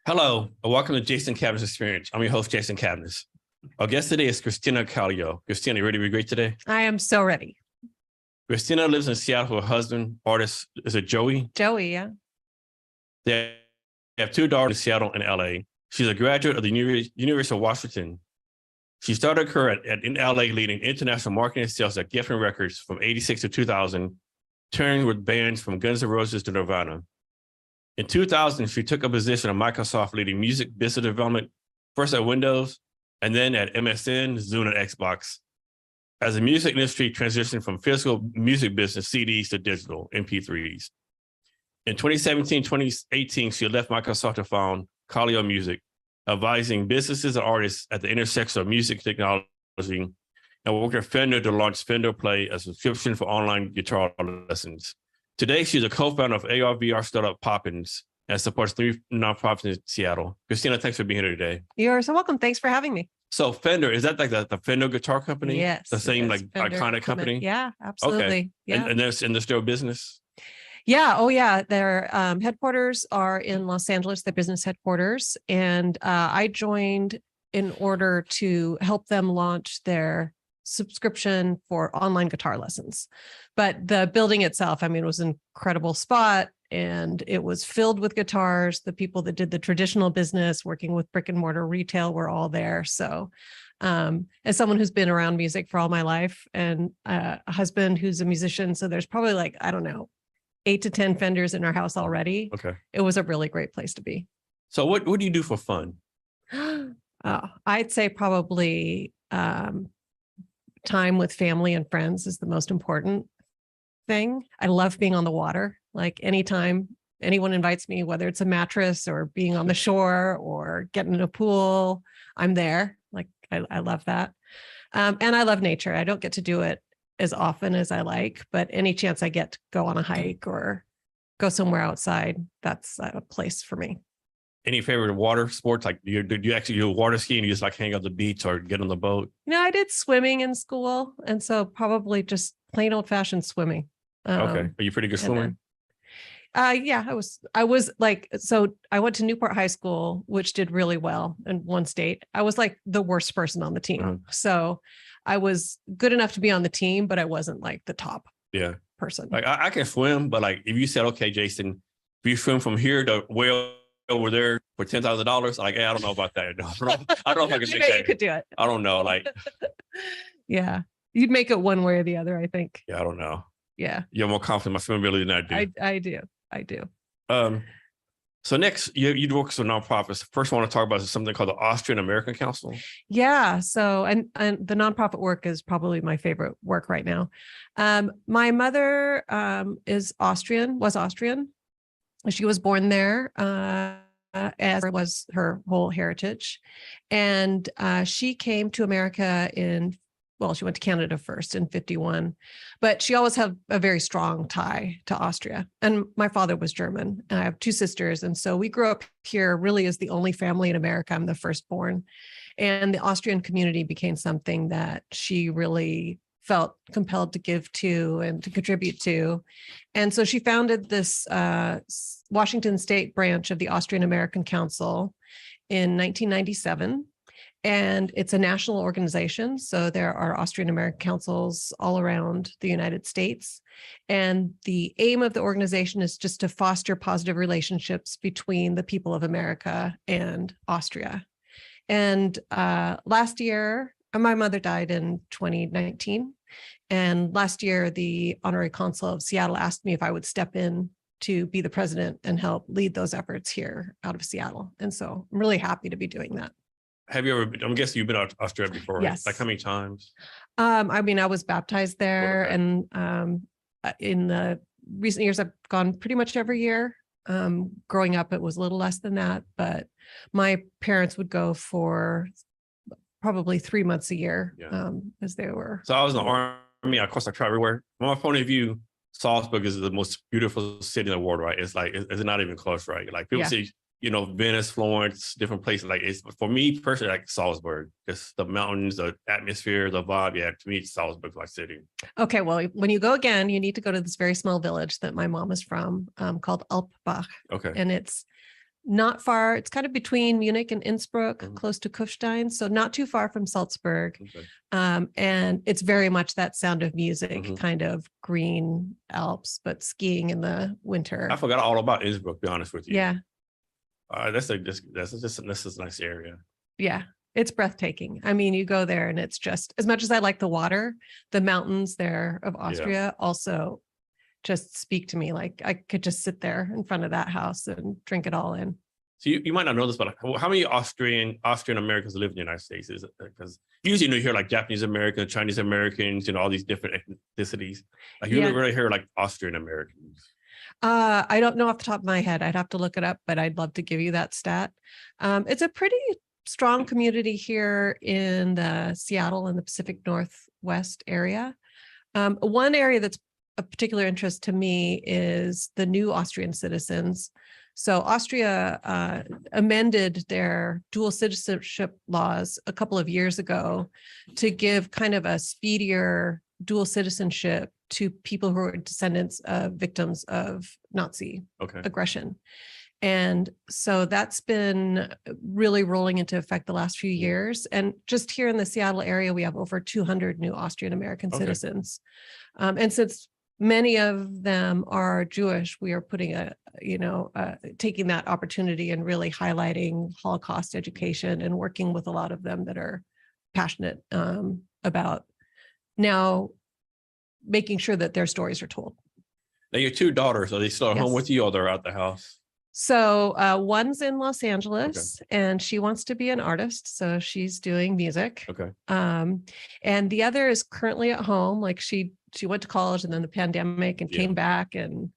Hello, and welcome to Jason Cabin's Experience. I'm your host, Jason Cabins. Our guest today is Christina Calio. Christina, you ready to be great today? I am so ready. Christina lives in Seattle with her husband, artist, is it Joey? Joey, yeah. They have two daughters in Seattle and LA. She's a graduate of the University of Washington. She started her career in LA leading international marketing and sales at Geffen Records from 86 to 2000, touring with bands from Guns N' Roses to Nirvana. In 2000, she took a position at Microsoft leading music business development, first at Windows, and then at MSN, Zune, and Xbox. As the music industry transitioned from physical music business CDs to digital MP3s. In 2017, 2018, she left Microsoft to found Calio Music, advising businesses and artists at the intersection of music technology, and worked at Fender to launch Fender Play, a subscription for online guitar lessons. Today, she's a co-founder of AR/VR startup Popins and supports 3 nonprofits in Seattle. Christina, thanks for being here today. You're so welcome. Thanks for having me. So Fender, is that like the Fender guitar company? Yes. The same like Fender iconic equipment. company? Yeah, absolutely. Okay. Yeah. And they're still business? Yeah. Oh, yeah. Their headquarters are in Los Angeles, their business headquarters. And I joined in order to help them launch their subscription for online guitar lessons. But the building itself, I mean, it was an incredible spot and it was filled with guitars. The people that did the traditional business working with brick and mortar retail were all there. So as someone who's been around music for all my life and a husband who's a musician, so there's probably like, I don't know, 8 to 10 Fenders in our house already. Okay. It was a really great place to be. So what do you do for fun? I'd say probably time with family and friends is the most important thing. I love being on the water. Like anytime anyone invites me, whether it's a mattress or being on the shore or getting in a pool, I'm there. Like I love that. And I love nature. I don't get to do it as often as I like, but any chance I get to go on a hike or go somewhere outside, that's a place for me. Any favorite water sports? Like do you actually do water skiing? You just like hang out the beach or get on the boat? I did swimming in school. And so probably just plain old fashioned swimming. Okay. Are you pretty good swimming? Yeah, I was like, so I went to Newport High School, which did really well in one state. I was like the worst person on the team. Mm-hmm. So I was good enough to be on the team, but I wasn't like the top person. Like I can swim, but like if you said, okay, Jason, if you swim from here to way over there for $10,000, like, hey, I don't know about that. I don't know if I can make that. You could do it. I don't know. Like, yeah, you'd make it one way or the other, I think. Yeah, I don't know. Yeah. You're more confident in my swimming ability than I do. I do. So next, you work with nonprofits. First, I want to talk about something called the Austrian American Council. Yeah. So, and the nonprofit work is probably my favorite work right now. My mother was Austrian. She was born there, as was her whole heritage. And she came to America she went to Canada first in 1951, but she always had a very strong tie to Austria. And my father was German, and I have 2 sisters. And so we grew up here really as the only family in America. I'm the firstborn. And the Austrian community became something that she really felt compelled to give to and to contribute to. And so she founded this Washington State branch of the Austrian American Council in 1997. And it's a national organization. So there are Austrian American councils all around the United States. And the aim of the organization is just to foster positive relationships between the people of America and Austria. And last year, my mother died in 2019. And last year, the Honorary Consul of Seattle asked me if I would step in to be the president and help lead those efforts here out of Seattle. And so I'm really happy to be doing that. Have you ever been, I'm guessing you've been to Australia before, right? Yes. Like how many times? I mean, I was baptized there, Okay. and in the recent years, I've gone pretty much every year. Growing up, it was a little less than that, but my parents would go for probably 3 months a year, as they were. So I was in the Army. Of course, I try everywhere. From my point of view, Salzburg is the most beautiful city in the world, right? It's like, it's not even close, right? Like people say, Venice, Florence, different places. Like it's, for me personally, like Salzburg, just the mountains, the atmosphere, the vibe. Yeah, to me, it's Salzburg's my city. Okay, well, when you go again, you need to go to this very small village that my mom is from, called Alpbach. Okay. And it's not far. It's kind of between Munich and Innsbruck, Mhm. close to Kufstein, so not too far from Salzburg. Okay. And it's very much that Sound of Music, Mhm. kind of green Alps, but skiing in the I winter. forgot all about Innsbruck, to be honest with you. Yeah, That's a nice area. yeah, it's breathtaking. I mean, you go there and it's just, as much as I like the water, the mountains there of Austria also just speak to me. Like I could just sit there in front of that house and drink it all in. So you might not know this, but like, how many Austrian Americans live in the United States? Is it because usually you hear like Japanese Americans, Chinese Americans, all these different ethnicities. Like you Yeah. don't really hear like Austrian Americans. I don't know off the top of my head. I'd have to look it up, but I'd love to give you that stat. It's a pretty strong community here in the Seattle and the Pacific Northwest area. One area that's of particular interest to me is the new Austrian citizens. So Austria amended their dual citizenship laws a couple of years ago to give kind of a speedier dual citizenship to people who are descendants of victims of Nazi aggression. And so that's been really rolling into effect the last few years. And just here in the Seattle area, we have over 200 new Austrian American citizens. And since many of them are Jewish, we are putting taking that opportunity and really highlighting Holocaust education and working with a lot of them that are passionate about now making sure that their stories are told. Now your two daughters, are they still at home Yes. with you or they're out the house? So one's in Los Angeles and she wants to be an artist. So she's doing music. Okay. And the other is currently at home. Like she went to college and then the pandemic and came back and,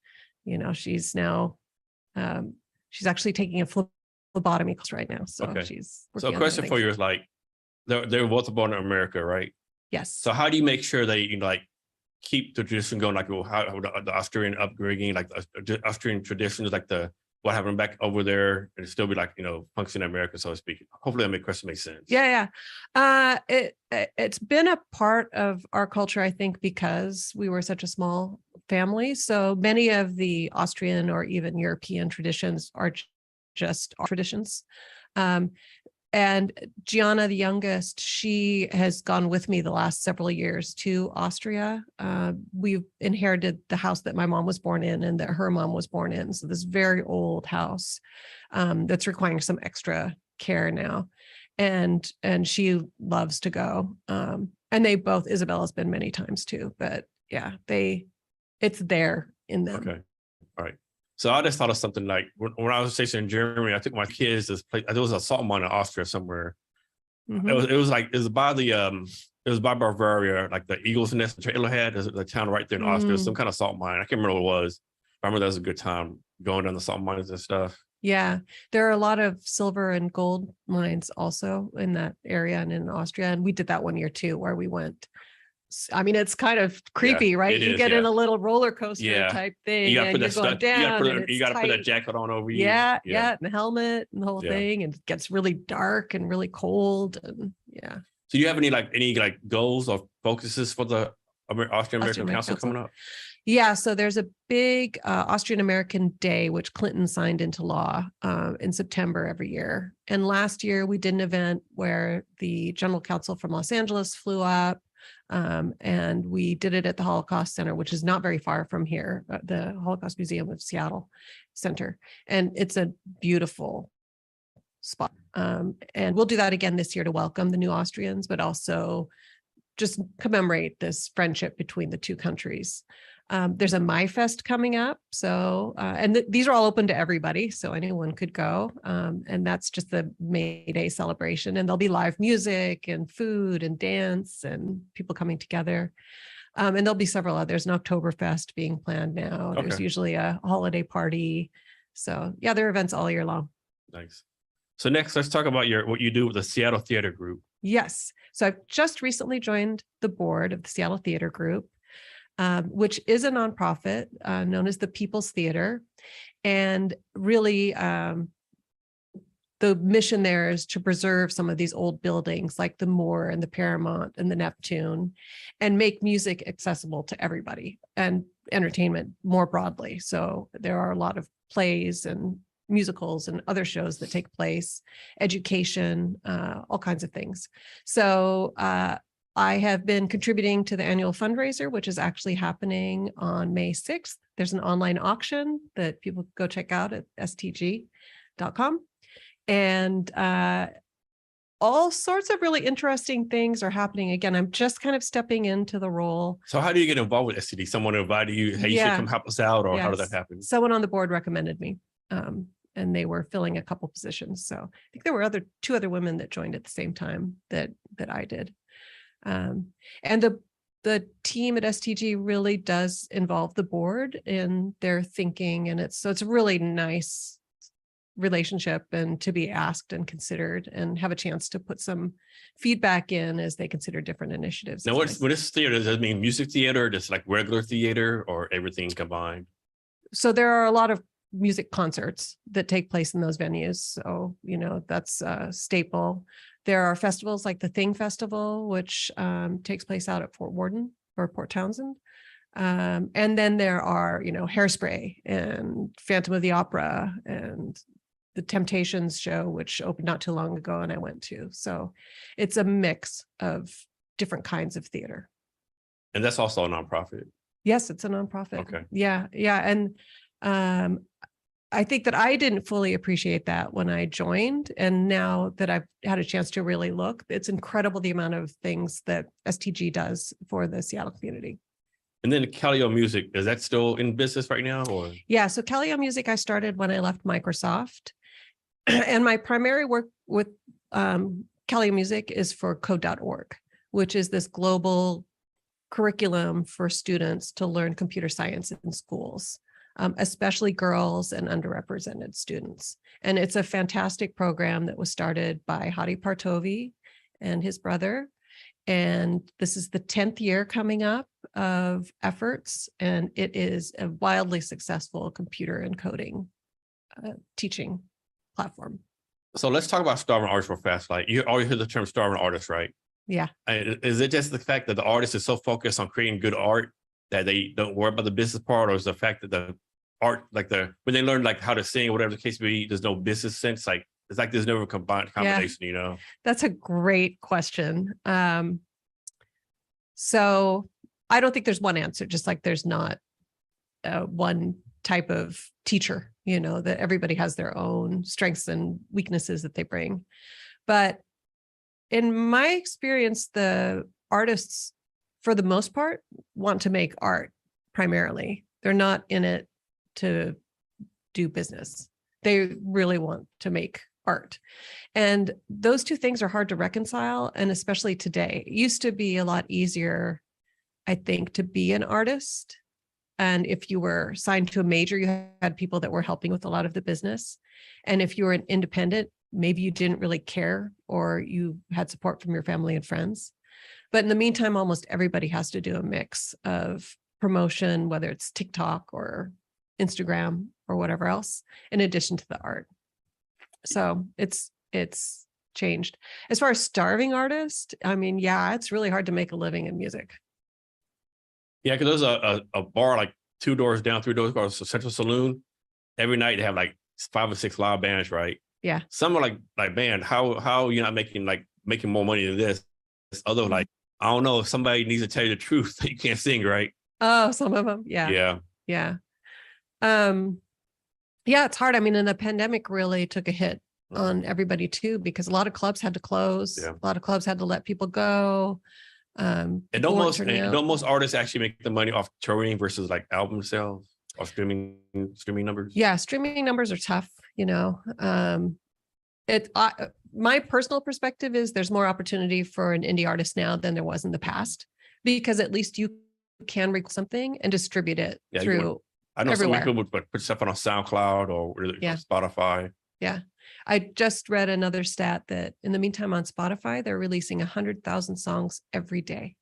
she's now, she's actually taking a phlebotomy course right now. So she's So a question for you is like, they're both born in America, right? Yes. So how do you make sure they keep the tradition going, like how the Austrian upbringing, like the Austrian traditions, like what happened back over there, and still be like function in America, so to speak. Hopefully that question makes sense. Yeah. It's been a part of our culture, I think, because we were such a small family. So many of the Austrian or even European traditions are just our traditions. And Gianna, the youngest, she has gone with me the last several years to Austria. We've inherited the house that my mom was born in and that her mom was born in. So this very old house that's requiring some extra care now. And she loves to go. And they both, Isabella's been many times too, but yeah, it's there in them. Okay. All right. So I just thought of something like when I was stationed in Germany, I took my kids to this place. There was a salt mine in Austria somewhere. Mhm. It was by Bavaria, like the Eagle's Nest trailer had the town right there in Austria, some kind of salt mine. I can't remember what it was. I remember that was a good time going down the salt mines and stuff. Yeah, there are a lot of silver and gold mines also in that area and in Austria. And we did that one year too, where we went. I mean, it's kind of creepy, right? You get in a little roller coaster type thing. You got to put and that you're going down. You got to put that jacket on over you. Yeah, and the helmet and the whole thing. And it gets really dark and really cold. And yeah. So do you have any goals or focuses for the Austrian American Council coming up? Yeah, so there's a big Austrian American Day, which Clinton signed into law in September every year. And last year we did an event where the General Counsel from Los Angeles flew up. And we did it at the Holocaust Center, which is not very far from here, the Holocaust Museum of Seattle Center. And it's a beautiful spot. And we'll do that again this year to welcome the new Austrians, but also just commemorate this friendship between the two countries. There's a Mai Fest coming up. So, and these are all open to everybody. So anyone could go. And that's just the May Day celebration. And there'll be live music and food and dance and people coming together. And there'll be several others, an Oktoberfest being planned now. There's usually a holiday party. So yeah, there are events all year long. Nice. So next, let's talk about what you do with the Seattle Theater Group. Yes. So I've just recently joined the board of the Seattle Theater Group, which is a nonprofit known as the People's Theater. And really, the mission there is to preserve some of these old buildings like the Moore and the Paramount and the Neptune and make music accessible to everybody and entertainment more broadly. So there are a lot of plays and musicals and other shows that take place, education, all kinds of things. So I have been contributing to the annual fundraiser, which is actually happening on May 6th. There's an online auction that people go check out at stg.com. And all sorts of really interesting things are happening. Again, I'm just kind of stepping into the role. So how do you get involved with STD? Someone invited you, hey, you should come help us out, or how did that happen? Someone on the board recommended me. And they were filling a couple positions. So I think there were two other women that joined at the same time that I did. And the team at STG really does involve the board in their thinking, and it's a really nice relationship, and to be asked and considered and have a chance to put some feedback in as they consider different initiatives. Now, what is theater? Does it mean music theater, just like regular theater, or everything combined? So there are a lot of music concerts that take place in those venues. So, that's a staple. There are festivals like the Thing Festival, which takes place out at Fort Worden or Port Townsend. And then there are, Hairspray and Phantom of the Opera and the Temptations show, which opened not too long ago and I went to. So it's a mix of different kinds of theater. And that's also a nonprofit. Yes, it's a nonprofit. Okay. Yeah. And I think that I didn't fully appreciate that when I joined. And now that I've had a chance to really look, it's incredible the amount of things that STG does for the Seattle community. And then Calio Music, is that still in business right now? Or yeah, so Calio Music, I started when I left Microsoft. And my primary work with Calio Music is for code.org, which is this global curriculum for students to learn computer science in schools. Especially girls and underrepresented students. And it's a fantastic program that was started by Hadi Partovi and his brother. And this is the 10th year coming up of efforts. And it is a wildly successful computer and coding teaching platform. So let's talk about starving artists real fast. Like, you always hear the term starving artist, right? Yeah. Is it just the fact that the artist is so focused on creating good art that they don't worry about the business part, or is the fact that the art, like when they learn like how to sing, whatever the case may be, there's no business sense? Like, it's like there's never a combination, That's a great question. So I don't think there's one answer, just like there's not one type of teacher, that everybody has their own strengths and weaknesses that they bring. But in my experience, the artists, for the most part, want to make art primarily. They're not in it to do business. They really want to make art. And those two things are hard to reconcile. And especially today, it used to be a lot easier, I think, to be an artist. And if you were signed to a major, you had people that were helping with a lot of the business. And if you were an independent, maybe you didn't really care, or you had support from your family and friends. But in the meantime, almost everybody has to do a mix of promotion, whether it's TikTok or Instagram or whatever else, in addition to the art. So it's changed. As far as starving artist, I mean, yeah, it's really hard to make a living in music. Yeah, because there's a bar like 2 doors down, 3 doors across, Central Saloon. Every night they have like 5 or 6 live bands, right? Yeah. Some are like, man, how you're not making more money than this? Other like, I don't know, if somebody needs to tell you the truth, you can't sing, right? Oh, some of them. Yeah. Yeah, it's hard. I mean, and the pandemic really took a hit on everybody too, because a lot of clubs had to close. Yeah. A lot of clubs had to let people go. And don't most artists actually make the money off touring versus like album sales or streaming numbers? Yeah, streaming numbers are tough, my personal perspective is there's more opportunity for an indie artist now than there was in the past, because at least you can record something and distribute it through I know everywhere. some people would put stuff on a SoundCloud or Spotify. Yeah. I just read another stat that in the meantime on Spotify, they're releasing 100,000 songs every day.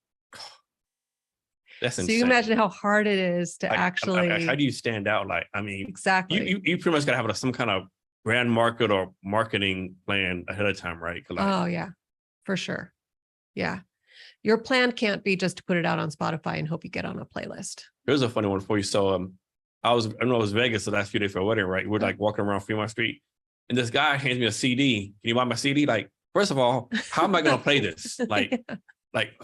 That's insane. So you imagine how hard it is to actually. How do you stand out? Like, I mean, exactly. You pretty much got to have some kind of brand market or marketing plan ahead of time, right? Oh yeah, for sure. Yeah. Your plan can't be just to put it out on Spotify and hope you get on a playlist. Here's a funny one for you. So I know it was Vegas the last few days for a wedding, right? We're like walking around Fremont Street, and this guy hands me a CD. Can you buy my CD? Like, first of all, how am I going to play this? Like, like,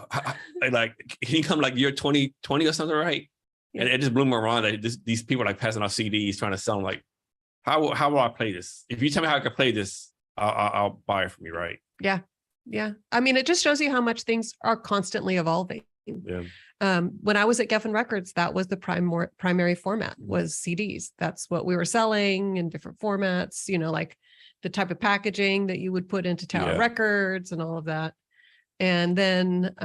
can you come like year 2020 or something, right? Yeah. And it just blew me around that these people are like passing out CDs trying to sell them. Like, how will I play this? If you tell me how I can play this, I'll buy it from you, right? Yeah. Yeah. I mean, it just shows you how much things are constantly evolving. Yeah. When I was at Geffen Records, that was the primary format was CDs. That's what we were selling in different formats, you know, like the type of packaging that you would put into Tower Records and all of that. And then,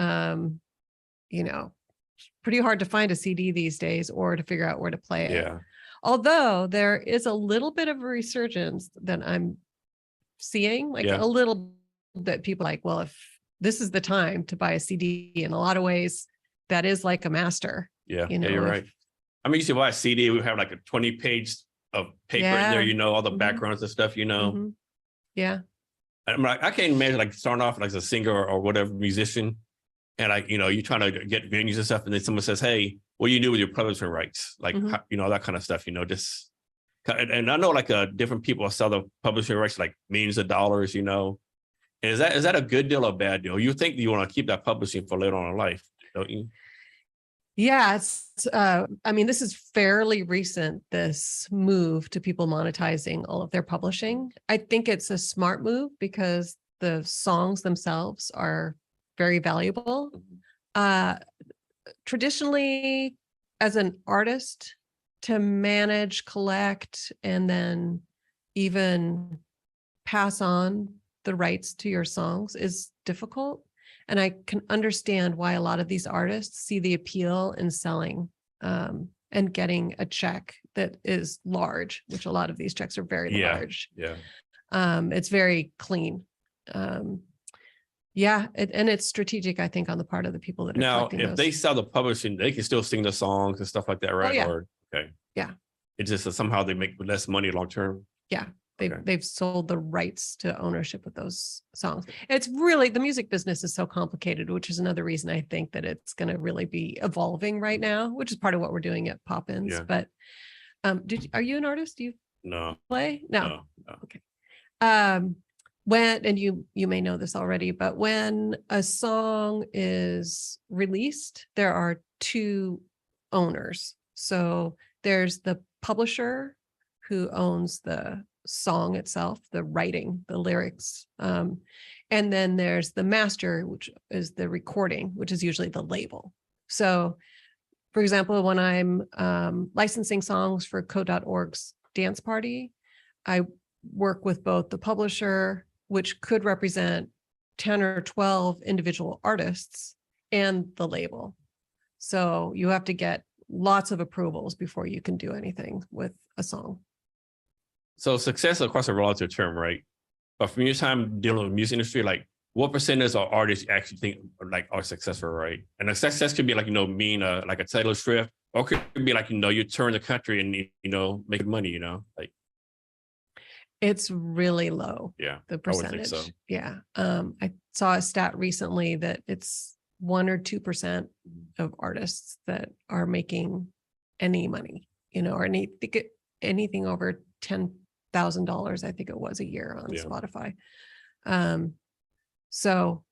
you know, it's pretty hard to find a CD these days or to figure out where to play it. Yeah. Although there is a little bit of a resurgence that I'm seeing, like a little bit people like, well, if this is the time to buy a CD, in a lot of ways, that is like a master. Yeah, you know, you're right. I mean, you see why a CD, we have like a 20-page of paper in there, you know, all the backgrounds and stuff, you know. Yeah. I'm like, I can't imagine like starting off like as a singer or whatever musician. And like, you know, you're trying to get venues and stuff. And then someone says, hey, what do you do with your publishing rights? Like, you know, that kind of stuff, you know, just, and I know like different people sell the publishing rights, like millions of dollars, you know. And is that a good deal or a bad deal? You think you want to keep that publishing for later on in life, don't you? Yeah, it's, I mean, this is fairly recent, this move to people monetizing all of their publishing. I think it's a smart move because the songs themselves are very valuable. Traditionally, as an artist, to manage, collect, and then even pass on the rights to your songs is difficult. And I can understand why a lot of these artists see the appeal in selling and getting a check that is large, which a lot of these checks are very large. Yeah. It's very clean. And it's strategic, I think, on the part of the people that are collecting if those. they sell the publishing, they can still sing the songs and stuff like that, right? Oh, yeah. Or, okay. Yeah. It's just that somehow they make less money long term. Yeah. They've sold the rights to ownership of those songs. It's really, the music business is so complicated, which is another reason I think that it's going to really be evolving right now, which is part of what we're doing at Popins. Yeah. But are you an artist? Do you play? No. Okay. And you may know this already, but when a song is released, there are two owners. So there's the publisher who owns the song itself, the writing, the lyrics. And then there's the master, which is the recording, which is usually the label. So for example, when I'm licensing songs for Code.org's dance party, I work with both the publisher, which could represent 10 or 12 individual artists, and the label. So you have to get lots of approvals before you can do anything with a song. So success, of course, a relative term, right? But from your time dealing with the music industry, like what percentage of artists you actually think like are successful, right? And a success could be like, you know, being like a Taylor Swift, or it could be like, you know, you turn the country and, you know, making money, you know, like. It's really low. Yeah. The percentage. I would think so. Yeah. I saw a stat recently that it's 1 or 2% of artists that are making any money, you know, or anything over $10,000, I think it was, a year on Spotify. So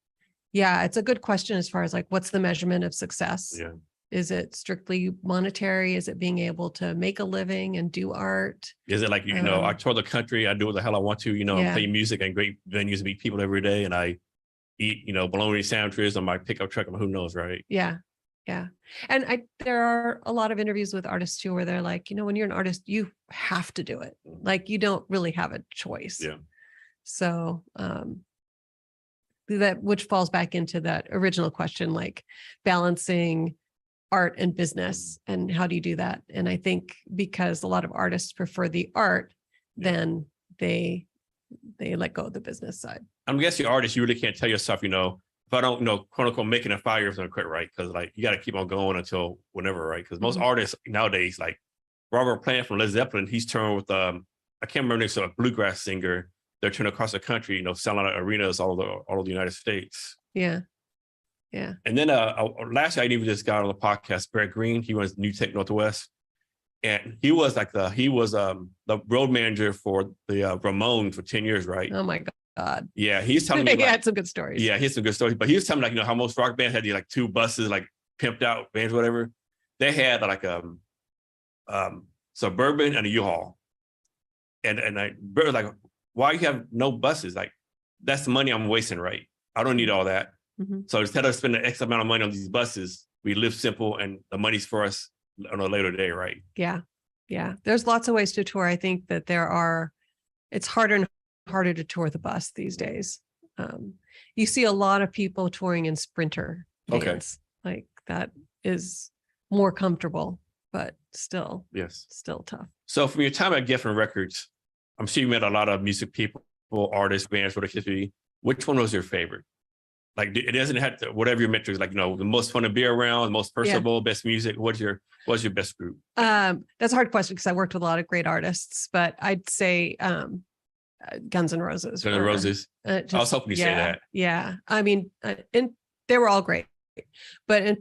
yeah, it's a good question as far as like, what's the measurement of success? Yeah. Is it strictly monetary? Is it being able to make a living and do art? Is it like, you know, I tour the country, I do what the hell I want to, you know, play music and great venues, meet people every day, and I eat, you know, bologna sandwiches on my pickup truck, who knows, right? Yeah. Yeah. And there are a lot of interviews with artists too, where they're like, you know, when you're an artist, you have to do it. Like you don't really have a choice. Yeah. So, that, which falls back into that original question, like balancing art and business, and how do you do that? And I think because a lot of artists prefer the art, then they let go of the business side. I'm guessing artists, you really can't tell yourself, you know, if I don't, you know, quote unquote, make it in 5 years, I'm gonna quit, right? Because like you got to keep on going until whenever, right? Because most artists nowadays, like Robert Plant from Led Zeppelin, he's touring with I can't remember, it's a bluegrass singer. They're touring across the country, you know, selling out arenas all over the United States. Yeah. Yeah. And then last year I even just got on the podcast, Brett Green, he runs New Tech Northwest. And he was the road manager for the Ramones for 10 years, right? Oh my God. Yeah, he's telling me He had some good stories. Yeah, he had some good stories. But he was telling me, like, how most rock bands had these like 2 buses, like pimped out vans, whatever. They had like Suburban and a U-Haul. And I was like, why you have no buses? Like, that's the money I'm wasting, right? I don't need all that. Mm-hmm. So instead of spending X amount of money on these buses, we live simple and the money's for us on a later day, right? Yeah. Yeah. There's lots of ways to tour. I think that it's harder and harder to tour the bus these days. You see a lot of people touring in Sprinter vans. Like that is more comfortable, but still tough. So from your time at Geffen Records, I'm sure you met a lot of music people, artists, bands, whatever it could be. Which one was your favorite? Like, it doesn't have to, whatever your metrics, like, the most fun to be around, most personable, best music. What's your best group? That's a hard question because I worked with a lot of great artists, but I'd say Guns N' Roses. Guns N' Roses. I was hoping you say that. Yeah. I mean, and they were all great, but in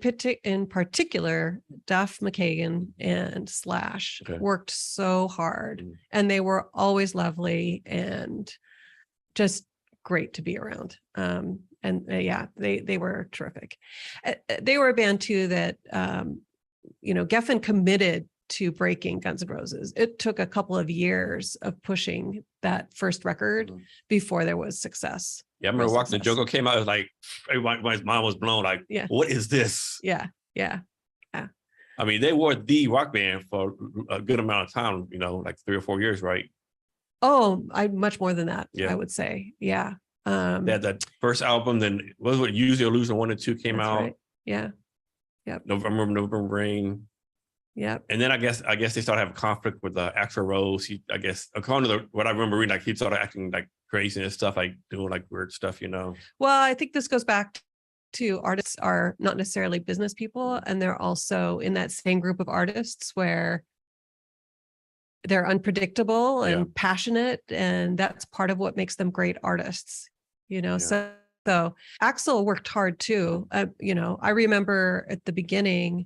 particular, Duff McKagan and Slash worked so hard, and they were always lovely and just great to be around. They were terrific. They were a band too that, Geffen committed to breaking Guns N' Roses. It took a couple of years of pushing that first record before there was success. Yeah, I remember watching the Joker came out. It was like, everybody's mind was blown. Like, what is this? Yeah. I mean, they were the rock band for a good amount of time, like 3 or 4 years, right? Oh, much more than that, I would say. Yeah. They had that first album, then what was it? Use It or Lose It 1 and 2 came out. Right. Yeah. Yep. November Rain. Yep. And then I guess they started having conflict with Axl Rose. He, I guess, according to what I remember reading, like he started acting like crazy and stuff, like doing like weird stuff, Well, I think this goes back to artists are not necessarily business people, and they're also in that same group of artists where they're unpredictable and passionate, and that's part of what makes them great artists. So Axl worked hard too. I remember at the beginning,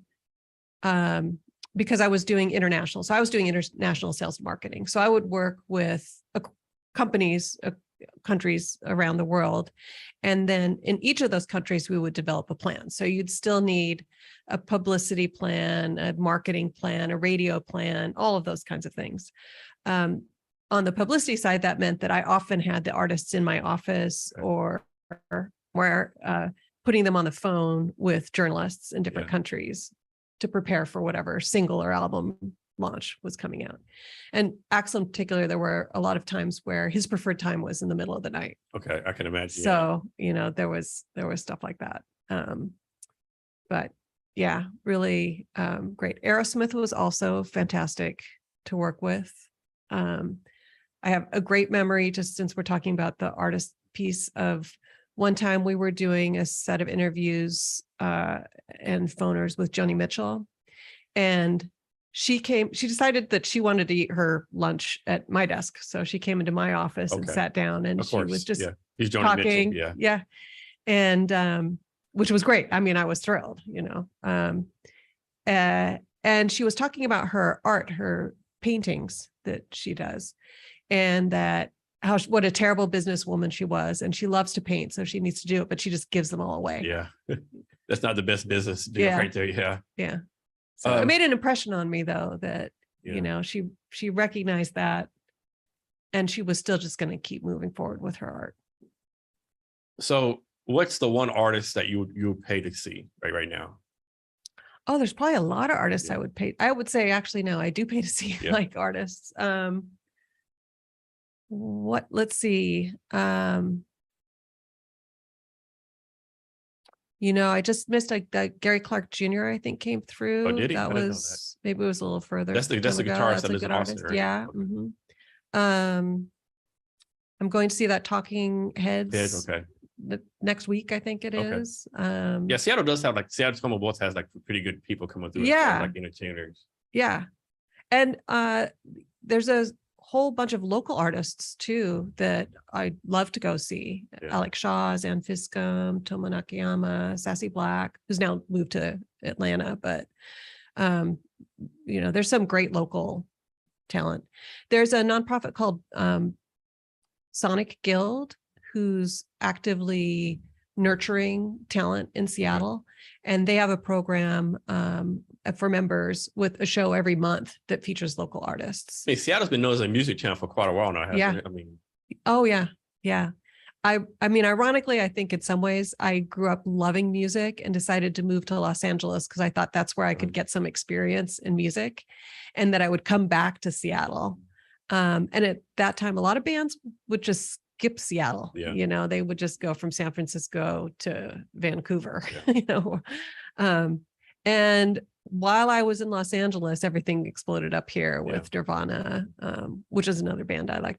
because I was doing international. So I was doing international sales and marketing. So I would work with companies, countries around the world. And then in each of those countries, we would develop a plan. So you'd still need a publicity plan, a marketing plan, a radio plan, all of those kinds of things. On the publicity side, that meant that I often had the artists in my office or putting them on the phone with journalists in different countries to prepare for whatever single or album launch was coming out. And Axl in particular, there were a lot of times where his preferred time was in the middle of the night. Okay, I can imagine. So, there was stuff like that. But yeah, really great. Aerosmith was also fantastic to work with. I have a great memory, just since we're talking about the artist piece, of one time we were doing a set of interviews and phoners with Joni Mitchell, and she decided that she wanted to eat her lunch at my desk. So she came into my office and sat down, and she was just He's Joni talking. Mitchell. Yeah. And which was great. I mean, I was thrilled, and she was talking about her art, her paintings that she does, and that what a terrible businesswoman she was, and she loves to paint, so she needs to do it, but she just gives them all away. Yeah. That's not the best business to do right there. Yeah. So it made an impression on me, though, that she recognized that, and she was still just going to keep moving forward with her art. So what's the one artist that you would pay to see right now? Oh, there's probably a lot of artists I would pay. I would say, actually, no, I do pay to see like artists. Let's see. I just missed that Gary Clark Jr. I think came through. Oh, did he? That was maybe it was a little further. That's the guitarist that is awesome, right? Yeah. Mm-hmm. I'm going to see that Talking Heads. Next week, I think it is. Seattle does have Seattle Come Both has pretty good people coming through. Like entertainers. Yeah, and there's a whole bunch of local artists too that I'd love to go see. Alex Shaw, Zan Fiskum, Toma Nakayama, Sassy Black, who's now moved to Atlanta, but there's some great local talent. There's a nonprofit called Sonic Guild, who's actively nurturing talent in Seattle. And they have a program for members with a show every month that features local artists. I mean, Seattle's been known as a music town for quite a while now, hasn't it? I mean, oh yeah. Yeah. I mean, ironically, I think in some ways I grew up loving music and decided to move to Los Angeles because I thought that's where I could get some experience in music and that I would come back to Seattle. And at that time, a lot of bands would just skip Seattle. Yeah. They would just go from San Francisco to Vancouver, and while I was in Los Angeles, everything exploded up here with Nirvana, which is another band I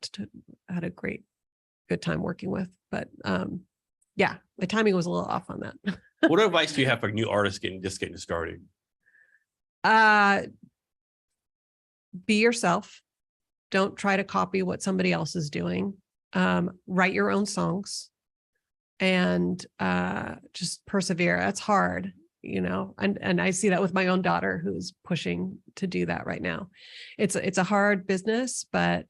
had a good time working with. But the timing was a little off on that. What advice do you have for new artists getting started? Be yourself. Don't try to copy what somebody else is doing. Write your own songs and just persevere. That's hard, and I see that with my own daughter who's pushing to do that right now. It's a hard business, but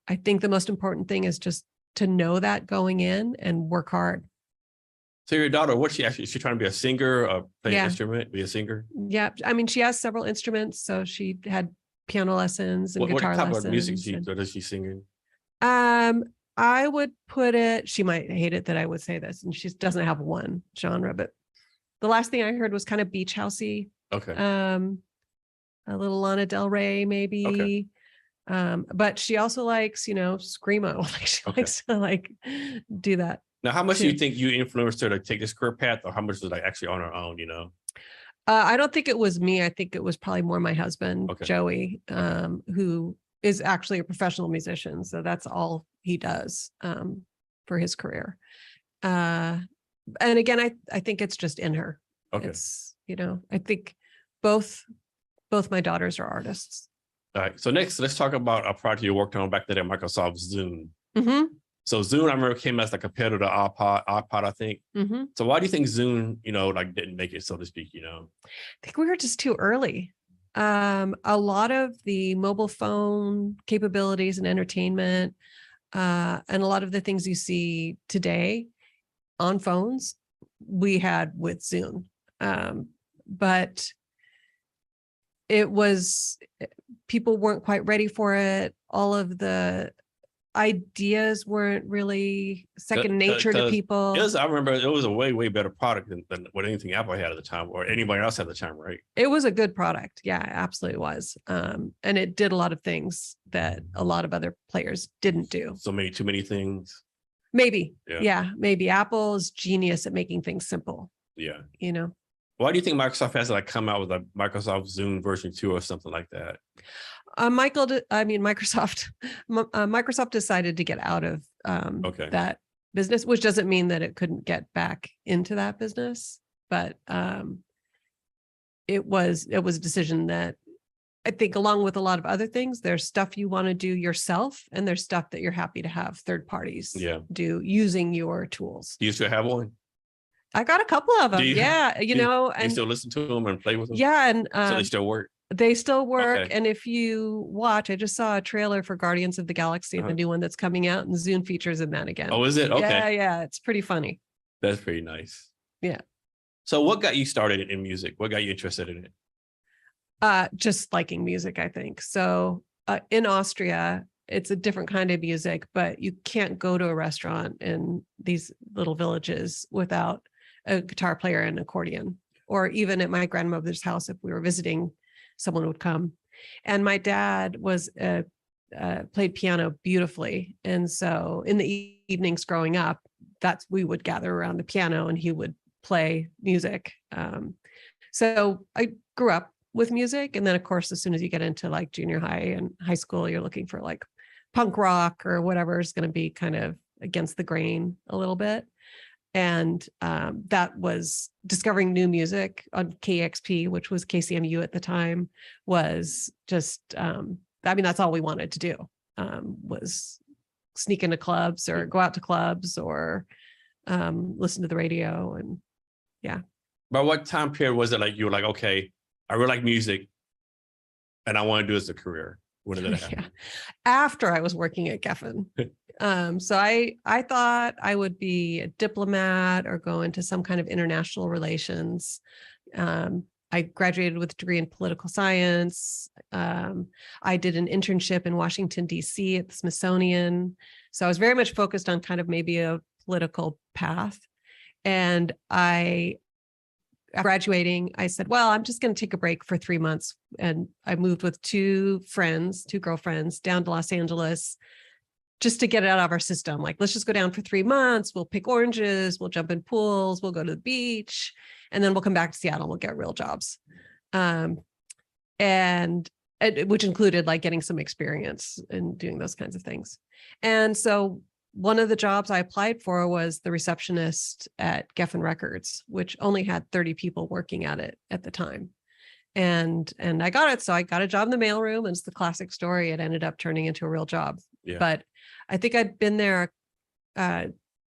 I think the most important thing is just to know that going in and work hard. So your daughter, what's she actually? Is she trying to be a singer or play an instrument, be a singer? Yeah. I mean, she has several instruments. So she had piano lessons and guitar lessons. What type of music does she sing in? I would put it, she might hate it that I would say this, and she doesn't have one genre, but the last thing I heard was kind of beach housey. Okay. A little Lana Del Rey, maybe. Okay. But she also likes, screamo. Like she likes to do that. Now, how much do you think you influenced her to take this career path, or how much was actually on her own? I don't think it was me. I think it was probably more my husband, Joey, who is actually a professional musician. So that's all he does for his career. And again, I think it's just in her. Okay. It's, I think both my daughters are artists. All right. So next, let's talk about a project you worked on back then at Microsoft, Zune. Mm-hmm. So Zune, I remember, came as like a competitor to iPod, I think. Mm-hmm. So why do you think Zune, didn't make it, so to speak, I think we were just too early. A lot of the mobile phone capabilities and entertainment, and a lot of the things you see today on phones, we had with Zune. But people weren't quite ready for it. All of the ideas weren't really second nature to people. I remember it was a way, way better product than what anything Apple had at the time or anybody else had at the time, right? It was a good product. Yeah, it absolutely was. And it did a lot of things that a lot of other players didn't do. So too many things. Maybe. Yeah, maybe. Apple's genius at making things simple. Yeah. Why do you think Microsoft has to come out with a Microsoft Zune version 2 or something like that? Microsoft decided to get out of that business, which doesn't mean that it couldn't get back into that business, but it was a decision that I think, along with a lot of other things, there's stuff you want to do yourself, and there's stuff that you're happy to have third parties do using your tools. Do you still have one? I got a couple of them. You and still listen to them and play with them? Yeah. And so they still work? They still work. Okay. And if you watch, I just saw a trailer for Guardians of the Galaxy, the new one that's coming out, and Zune features in that again. Oh, is it? Okay. Yeah. It's pretty funny. That's pretty nice. Yeah. So what got you started in music? What got you interested in it? Just liking music, I think. So in Austria, it's a different kind of music, but you can't go to a restaurant in these little villages without a guitar player and accordion, or even at my grandmother's house, if we were visiting, someone would come. And my dad played piano beautifully. And so in the evenings growing up, we would gather around the piano and he would play music. So I grew up with music. And then of course, as soon as you get into like junior high and high school, you're looking for like punk rock or whatever is going to be kind of against the grain a little bit. And that was discovering new music on KXP, which was KCMU at the time, was just, that's all we wanted to do, was sneak into clubs or go out to clubs or listen to the radio. And yeah. By what time period was it like you were like, okay, I really like music. And I want to do this as a career. When did that happen? Yeah. After I was working at Geffen. So I thought I would be a diplomat or go into some kind of international relations. I graduated with a degree in political science. I did an internship in Washington, D.C. at the Smithsonian. So I was very much focused on kind of maybe a political path. And graduating, I said, well, I'm just going to take a break for 3 months. And I moved with two girlfriends down to Los Angeles just to get it out of our system. Like, let's just go down for 3 months. We'll pick oranges. We'll jump in pools. We'll go to the beach. And then we'll come back to Seattle and we'll get real jobs. And which included like getting some experience in doing those kinds of things. And so one of the jobs I applied for was the receptionist at Geffen Records, which only had 30 people working at it at the time. And I got it. So I got a job in the mailroom, and it's the classic story. It ended up turning into a real job. Yeah. But I think I'd been there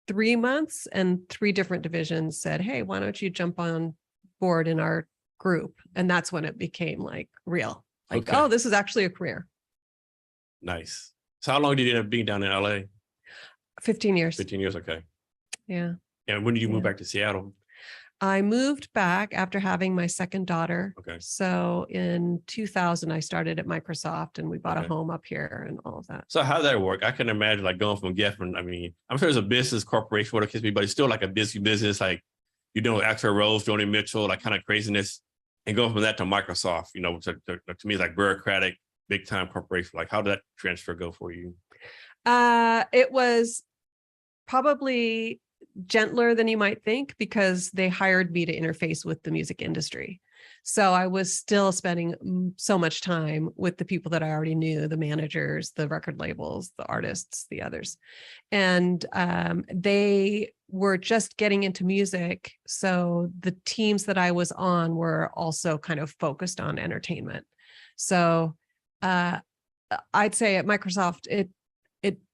3 months, and 3 different divisions said, hey, why don't you jump on board in our group? And that's when it became like real. Like, okay, oh, this is actually a career. Nice. So how long did you end up being down in LA? 15 years. 15 years. Okay. Yeah. And when did you move back to Seattle? I moved back after having my second daughter. Okay. So in 2000, I started at Microsoft, and we bought a home up here and all of that. So how did that work? I can imagine like going from Geffen. I mean, I'm sure it's a business corporation, whatever it can be, but it's still like a busy business. Like you're doing Axl Rose, Joni Mitchell, like kind of craziness, and going from that to Microsoft, you know, to me, it's like bureaucratic, big time corporation. Like how did that transfer go for you? It was probably gentler than you might think, because they hired me to interface with the music industry. So I was still spending so much time with the people that I already knew, the managers, the record labels, the artists, the others. And they were just getting into music. So the teams that I was on were also kind of focused on entertainment. So I'd say at Microsoft, it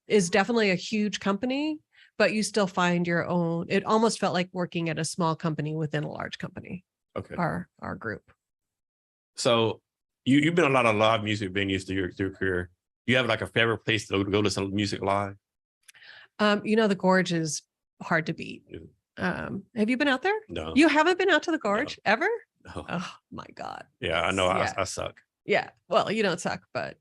is definitely a huge company, but you still find your own. It almost felt like working at a small company within a large company. Okay. Our group. So you've been a lot of live music venues through your career. Do you have like a favorite place to go listen to music live? You know, the Gorge is hard to beat. Have you been out there? No. You haven't been out to the Gorge ever? No. Oh my God. Yeah, I know. Yeah. I suck. Yeah. Well, you don't suck, but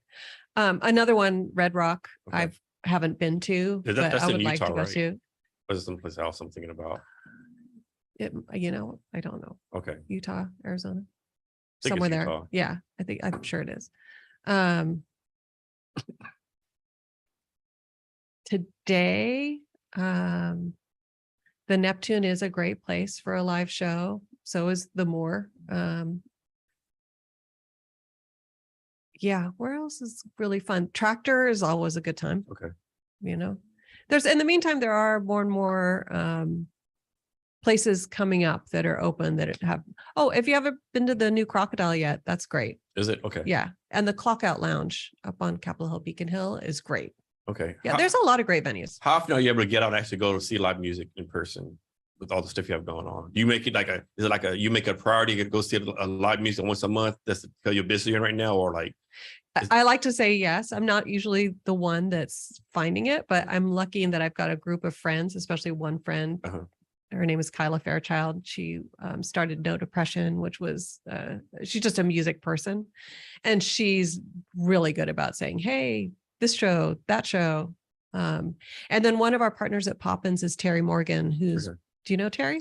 another one, Red Rock. Okay. I haven't been to, but I would like to go to. Or is it someplace else I'm thinking about? You know, I don't know. Okay. Utah, Arizona, somewhere there. Utah. Yeah, I'm sure it is. Today, the Neptune is a great place for a live show. So is the Moore. Yeah, where else is really fun? Tractor is always a good time. Okay. You know, in the meantime, there are more and more places coming up that are open that have. Oh, if you haven't been to the new Crocodile yet, that's great. Is it? Okay. Yeah. And the Clock Out Lounge up on Capitol Hill, Beacon Hill is great. Okay. Yeah, there's a lot of great venues. How often are you able to get out and actually go to see live music in person with all the stuff you have going on? Do you make it you make a priority to go see a live music once a month? That's because you're busy right now, or like? I like to say yes. I'm not usually the one that's finding it, but I'm lucky in that I've got a group of friends, especially one friend. Her name is Kyla Fairchild. She started No Depression, which was, she's just a music person. And she's really good about saying, hey, this show, that show. And then one of our partners at Popins is Terry Morgan, who's, do you know Terry?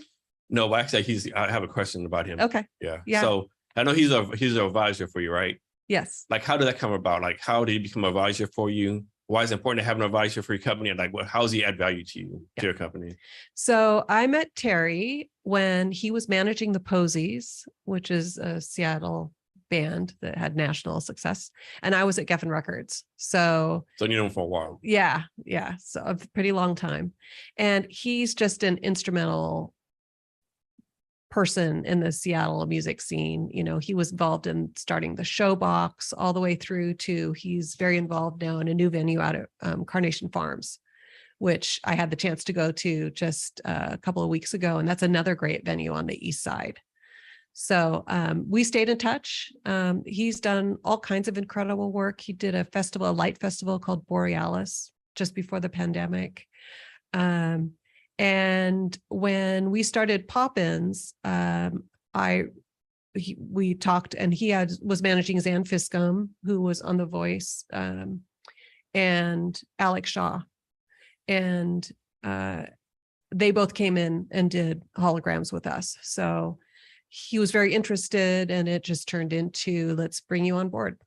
No, but actually I have a question about him. Okay. Yeah. So I know he's an advisor for you, right? Yes. Like, how did that come about? Like, how did he become an advisor for you? Why is it important to have an advisor for your company? And like, how does he add value to you, to your company? So I met Terry when he was managing the Posies, which is a Seattle band that had national success. And I was at Geffen Records. So you know him for a while. Yeah. So a pretty long time. And he's just an instrumental person in the Seattle music scene. You know, he was involved in starting the Showbox all the way through to he's very involved now in a new venue out at Carnation Farms, which I had the chance to go to just a couple of weeks ago. And that's another great venue on the east side. So we stayed in touch. He's done all kinds of incredible work. He did a festival, a light festival called Borealis just before the pandemic. And when we started Popins, we talked, and he was managing Zan Fiscum, who was on The Voice, and Alex Shaw. And they both came in and did holograms with us. So he was very interested, and it just turned into, let's bring you on board.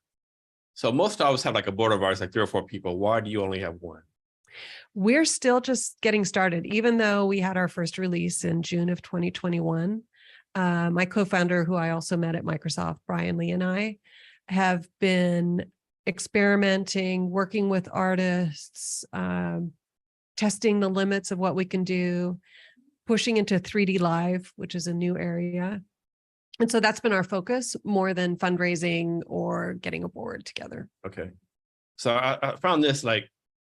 So most of us have like a board of ours, like 3 or 4 people. Why do you only have one? We're still just getting started, even though we had our first release in June of 2021. My co-founder, who I also met at Microsoft, Brian Lee, and I have been experimenting, working with artists, testing the limits of what we can do, pushing into 3D live, which is a new area. And so that's been our focus more than fundraising or getting a board together. Okay. So I found this, like,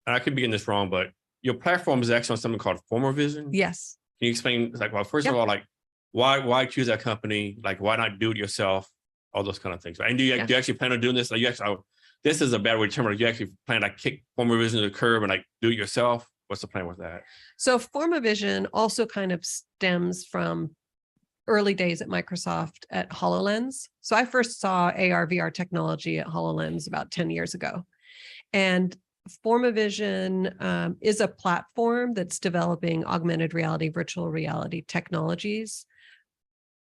and I could be getting this wrong, but your platform is actually on something called Former Vision. Yes. Can you explain, like, well, first of all, like, why choose that company? Like, why not do it yourself? All those kind of things. Right? And do you actually plan on doing this? Like, you actually, this is a bad way to term it. You actually plan to kick Former Vision to the curb and like do it yourself? What's the plan with that? So Former Vision also kind of stems from early days at Microsoft at HoloLens. So I first saw AR VR technology at HoloLens about 10 years ago. And Former Vision is a platform that's developing augmented reality, virtual reality technologies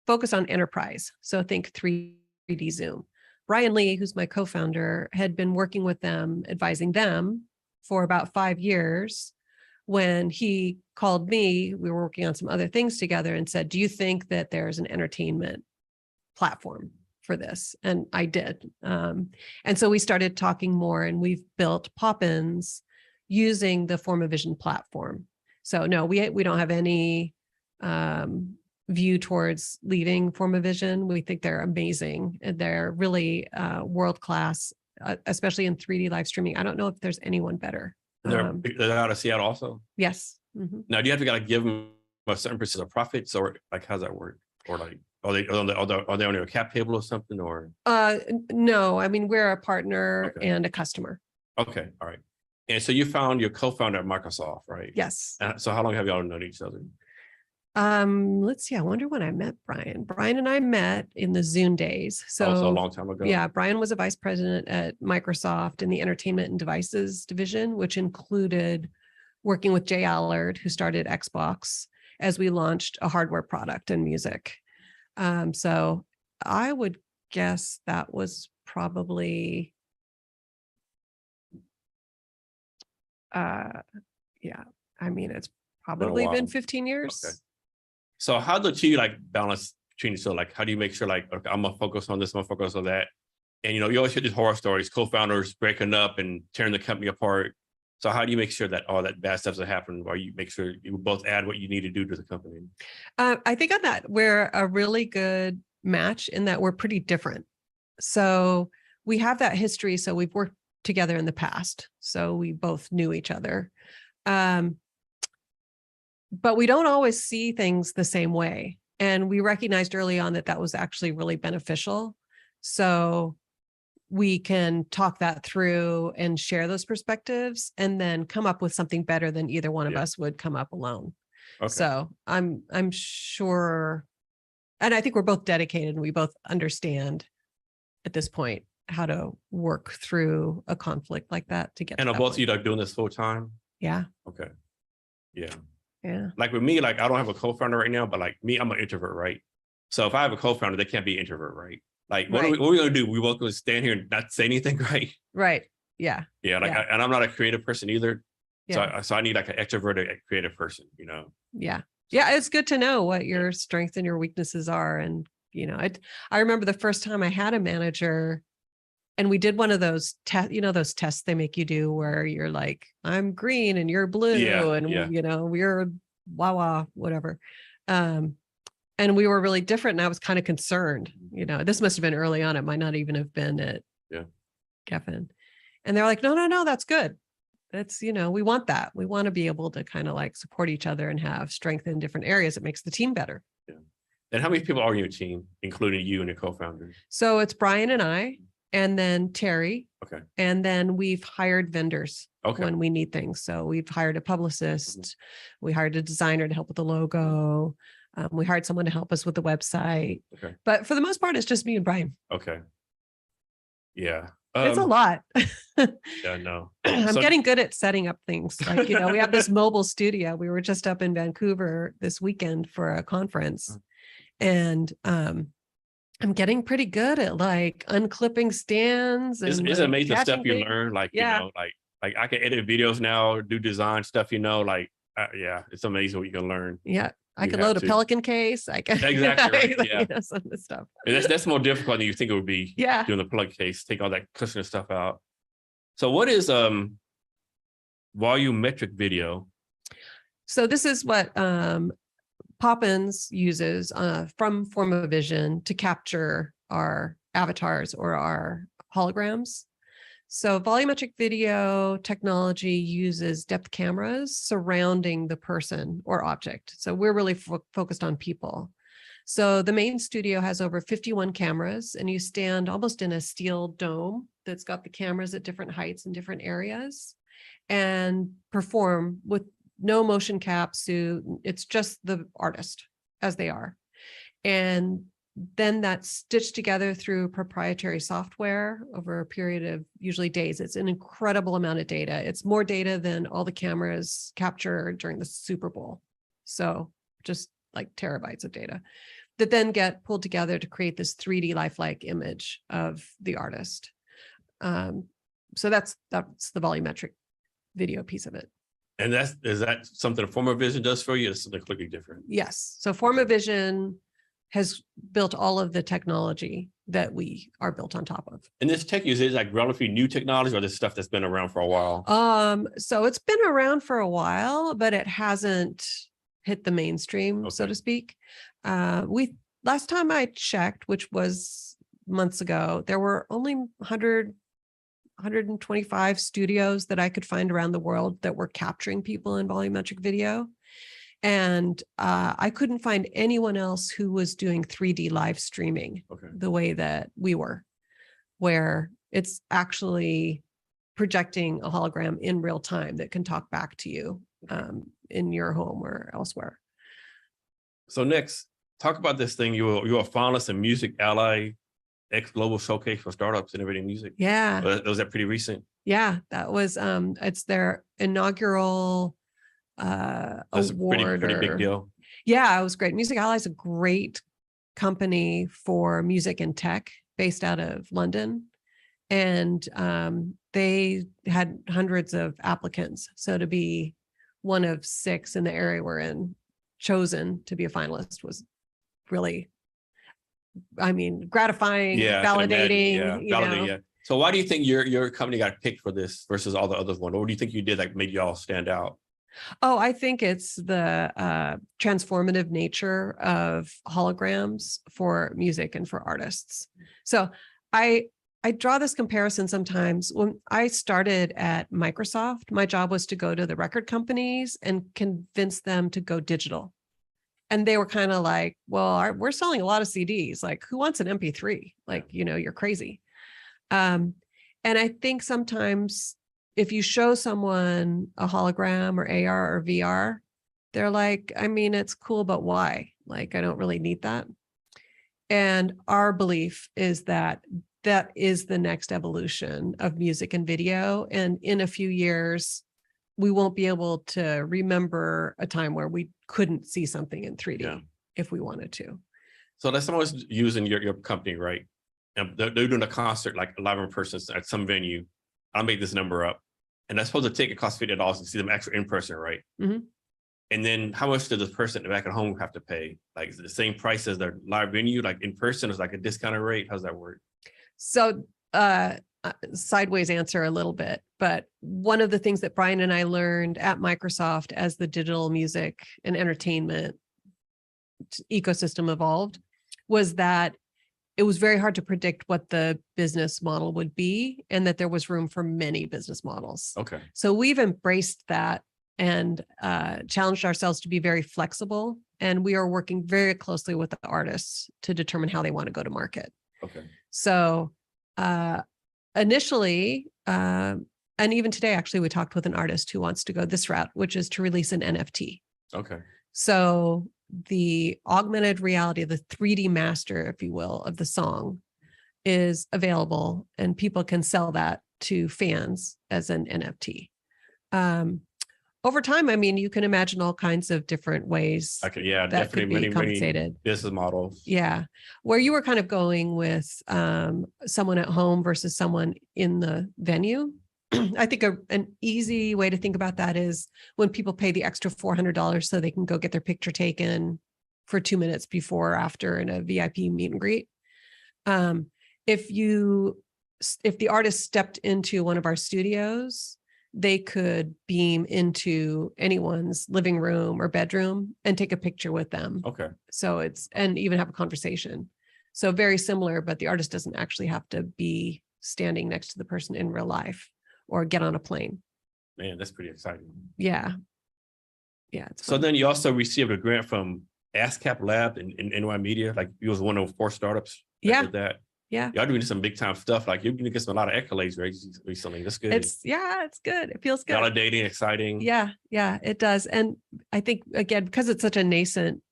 focused on enterprise. So think 3D Zoom. Brian Lee, who's my co-founder, had been working with them, advising them for about 5 years. When he called me, we were working on some other things together, and said, do you think that there's an entertainment platform for this? And I did. And so we started talking more, and we've built Popins using the Former Vision platform. So no, we don't have any view towards leaving Former Vision. We think they're amazing. And they're really world-class, especially in 3D live streaming. I don't know if there's anyone better. They're out of Seattle also? Yes. Mm-hmm. Now, do you have to give them a certain percentage of profits, or like, how's that work? Or like, are they on your cap table or something, or? No, I mean, we're a partner and a customer. Okay. All right. And so you found your co-founder at Microsoft, right? Yes. So how long have y'all known each other? Let's see. I wonder when I met Brian. Brian and I met in the Zune days. So also a long time ago. Yeah, Brian was a vice president at Microsoft in the entertainment and devices division, which included working with Jay Allard, who started Xbox, as we launched a hardware product and music. So I would guess that was probably, yeah, I mean, it's probably been 15 years. Okay. So how do you like balance between, so like, how do you make sure, like, okay, I'm gonna focus on this, I'm gonna focus on that? And, you always hear these horror stories, co-founders breaking up and tearing the company apart. So how do you make sure that all that bad stuff doesn't happen, while you make sure you both add what you need to do to the company? I think on that, we're a really good match in that we're pretty different. So we have that history. So we've worked together in the past. So we both knew each other. But we don't always see things the same way. And we recognized early on that that was actually really beneficial. So we can talk that through and share those perspectives, and then come up with something better than either one of us would come up alone. Okay. So I'm sure, and I think we're both dedicated, and we both understand at this point how to work through a conflict like that to get. And are both of you like doing this full time? Yeah. Okay. Yeah. Yeah. Like with me, like I don't have a co-founder right now, but like me, I'm an introvert, right? So if I have a co-founder, they can't be introvert, right? Like what are we gonna do? We both gonna stand here and not say anything, right? Right. Yeah. Yeah. Like, and I'm not a creative person either. Yeah. So I need like an extroverted creative person, Yeah. Yeah. It's good to know what your strengths and your weaknesses are. And, I remember the first time I had a manager, and we did one of those tests, those tests they make you do where you're like, I'm green and you're blue, and we're whatever. And we were really different, and I was kind of concerned. This must have been early on. It might not even have been at Geffen. And they're like, no, that's good. That's, we want that. We want to be able to kind of like support each other and have strength in different areas. It makes the team better. Yeah. And how many people are in your team, including you and your co-founders? So it's Brian and I, and then Terry. Okay. And then we've hired vendors Okay. when we need things. So we've hired a publicist, we hired a designer to help with the logo. We hired someone to help us with the website. Okay. But for the most part, it's just me and Brian. Okay. Yeah. It's a lot. Yeah, no. I'm getting good at setting up things. Like, you know, we have this mobile studio. We were just up in Vancouver this weekend for a conference. And I'm getting pretty good at like unclipping stands. And It's amazing stuff you things. learn. Like, Yeah. you know, like I can edit videos now, do design stuff, you know, like, yeah, it's amazing what you can learn. Yeah. I You can have load a to. Pelican case. I can Exactly right, like, yeah. you know, some of the stuff. And that's more difficult than you think it would be. Yeah. Doing the plug case, take all that customer stuff out. So what is volumetric video? So this is what Popins uses from Formavision to capture our avatars or our holograms. So volumetric video technology uses depth cameras surrounding the person or object. So we're really focused on people. So the main studio has over 51 cameras, and you stand almost in a steel dome that's got the cameras at different heights in different areas and perform with no motion cap suit. It's just the artist as they are. And then that's stitched together through proprietary software over a period of usually days. It's an incredible amount of data. It's more data than all the cameras capture during the Super Bowl. So just like terabytes of data that then get pulled together to create this 3D lifelike image of the artist. So that's the volumetric video piece of it. And is that something Formavision does for you? Or something completely different? Yes. So Formavision has built all of the technology that we are built on top of. And this tech is it like relatively new technology, or this stuff that's been around for a while? So it's been around for a while, but it hasn't hit the mainstream, so to speak. Last time I checked, which was months ago, there were only 125 studios that I could find around the world that were capturing people in volumetric video. And I couldn't find anyone else who was doing 3D live streaming the way that we were, where it's actually projecting a hologram in real time that can talk back to you in your home or elsewhere. So next, talk about this thing. You're a finalist in Music Ally X Global Showcase for Startups Innovating Music. Yeah. Was that pretty recent? Yeah, that was it's their inaugural That's award. Pretty big deal. Yeah, it was great. Music Ally is a great company for music and tech based out of London. And they had hundreds of applicants. So to be one of 6 in the area we're in, chosen to be a finalist was really, I mean, gratifying, validating. Yeah. So why do you think your company got picked for this versus all the other ones? What do you think you did that made y'all stand out? Oh, I think it's the transformative nature of holograms for music and for artists. So I draw this comparison sometimes. When I started at Microsoft, my job was to go to the record companies and convince them to go digital. And they were kind of like, well, we're selling a lot of CDs. Like, who wants an MP3? Like, you know, you're crazy. And I think sometimes if you show someone a hologram or AR or VR, they're like, I mean, it's cool, but why? Like, I don't really need that. And our belief is that that is the next evolution of music and video. And in a few years, we won't be able to remember a time where we couldn't see something in 3D if we wanted to. So that's someone's using your company, right? And they're doing a concert, like live in person at some venue. I'll make this number up. And that's supposed to take a cost $50 to see them actually in person, right? Mm-hmm. And then how much does the person back at home have to pay? Like, is it the same price as their live venue, like in person? Is like a discounted rate? How's that work? So sideways answer a little bit, but one of the things that Brian and I learned at Microsoft as the digital music and entertainment ecosystem evolved was that it was very hard to predict what the business model would be and that there was room for many business models. Okay. So we've embraced that and challenged ourselves to be very flexible. And we are working very closely with the artists to determine how they want to go to market. Okay. So initially, and even today, actually, we talked with an artist who wants to go this route, which is to release an NFT. Okay. So the augmented reality, the 3D master, if you will, of the song is available, and people can sell that to fans as an NFT. Over time, I mean, you can imagine all kinds of different ways Yeah, that could be compensated. Business models. Yeah. Where you were kind of going with someone at home versus someone in the venue. I think an easy way to think about that is when people pay the extra $400 so they can go get their picture taken for 2 minutes before or after in a VIP meet and greet. If the artist stepped into one of our studios, they could beam into anyone's living room or bedroom and take a picture with them. Okay. So and even have a conversation. So very similar, but the artist doesn't actually have to be standing next to the person in real life or get on a plane. Man, that's pretty exciting. Yeah. Yeah. So then you also received a grant from ASCAP Lab in NY Media. Like you was one of 4 startups that did that. Yeah. Y'all doing some big time stuff. Like you're going to get some, a lot of accolades recently. That's good. It's good. It feels good. Validating, exciting. Yeah, it does. And I think, again, because it's such a nascent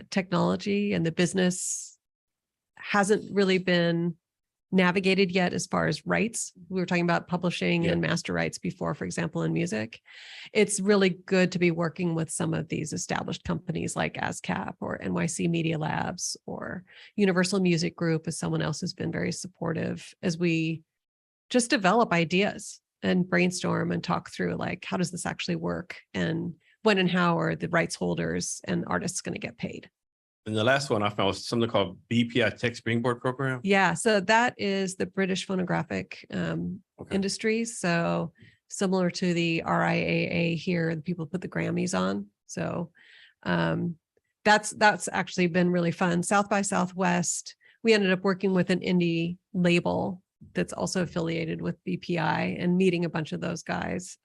technology and the business hasn't really been navigated yet as far as rights. We were talking about publishing and master rights before, for example, in music. It's really good to be working with some of these established companies like ASCAP or NYC Media Labs or Universal Music Group, as someone else has been very supportive as we just develop ideas and brainstorm and talk through, like, how does this actually work? And when and how are the rights holders and artists going to get paid? And the last one I found was something called BPI Tech Springboard Program. Yeah, so that is the British phonographic industry. So similar to the RIAA here, the people put the Grammys on. So that's actually been really fun. South by Southwest, we ended up working with an indie label that's also affiliated with BPI and meeting a bunch of those guys.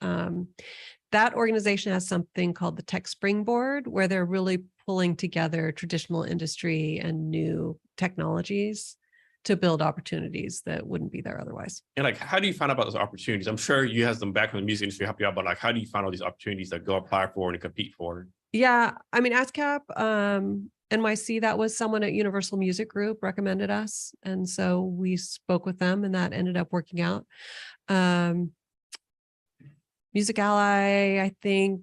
That organization has something called the Tech Springboard, where they're really pulling together traditional industry and new technologies to build opportunities that wouldn't be there otherwise. And like, how do you find out about those opportunities? I'm sure you have them back in the music industry help you out, but like, how do you find all these opportunities that go apply for and compete for? Yeah, I mean, ASCAP, NYC, that was someone at Universal Music Group recommended us. And so we spoke with them and that ended up working out. Music Ally, I think,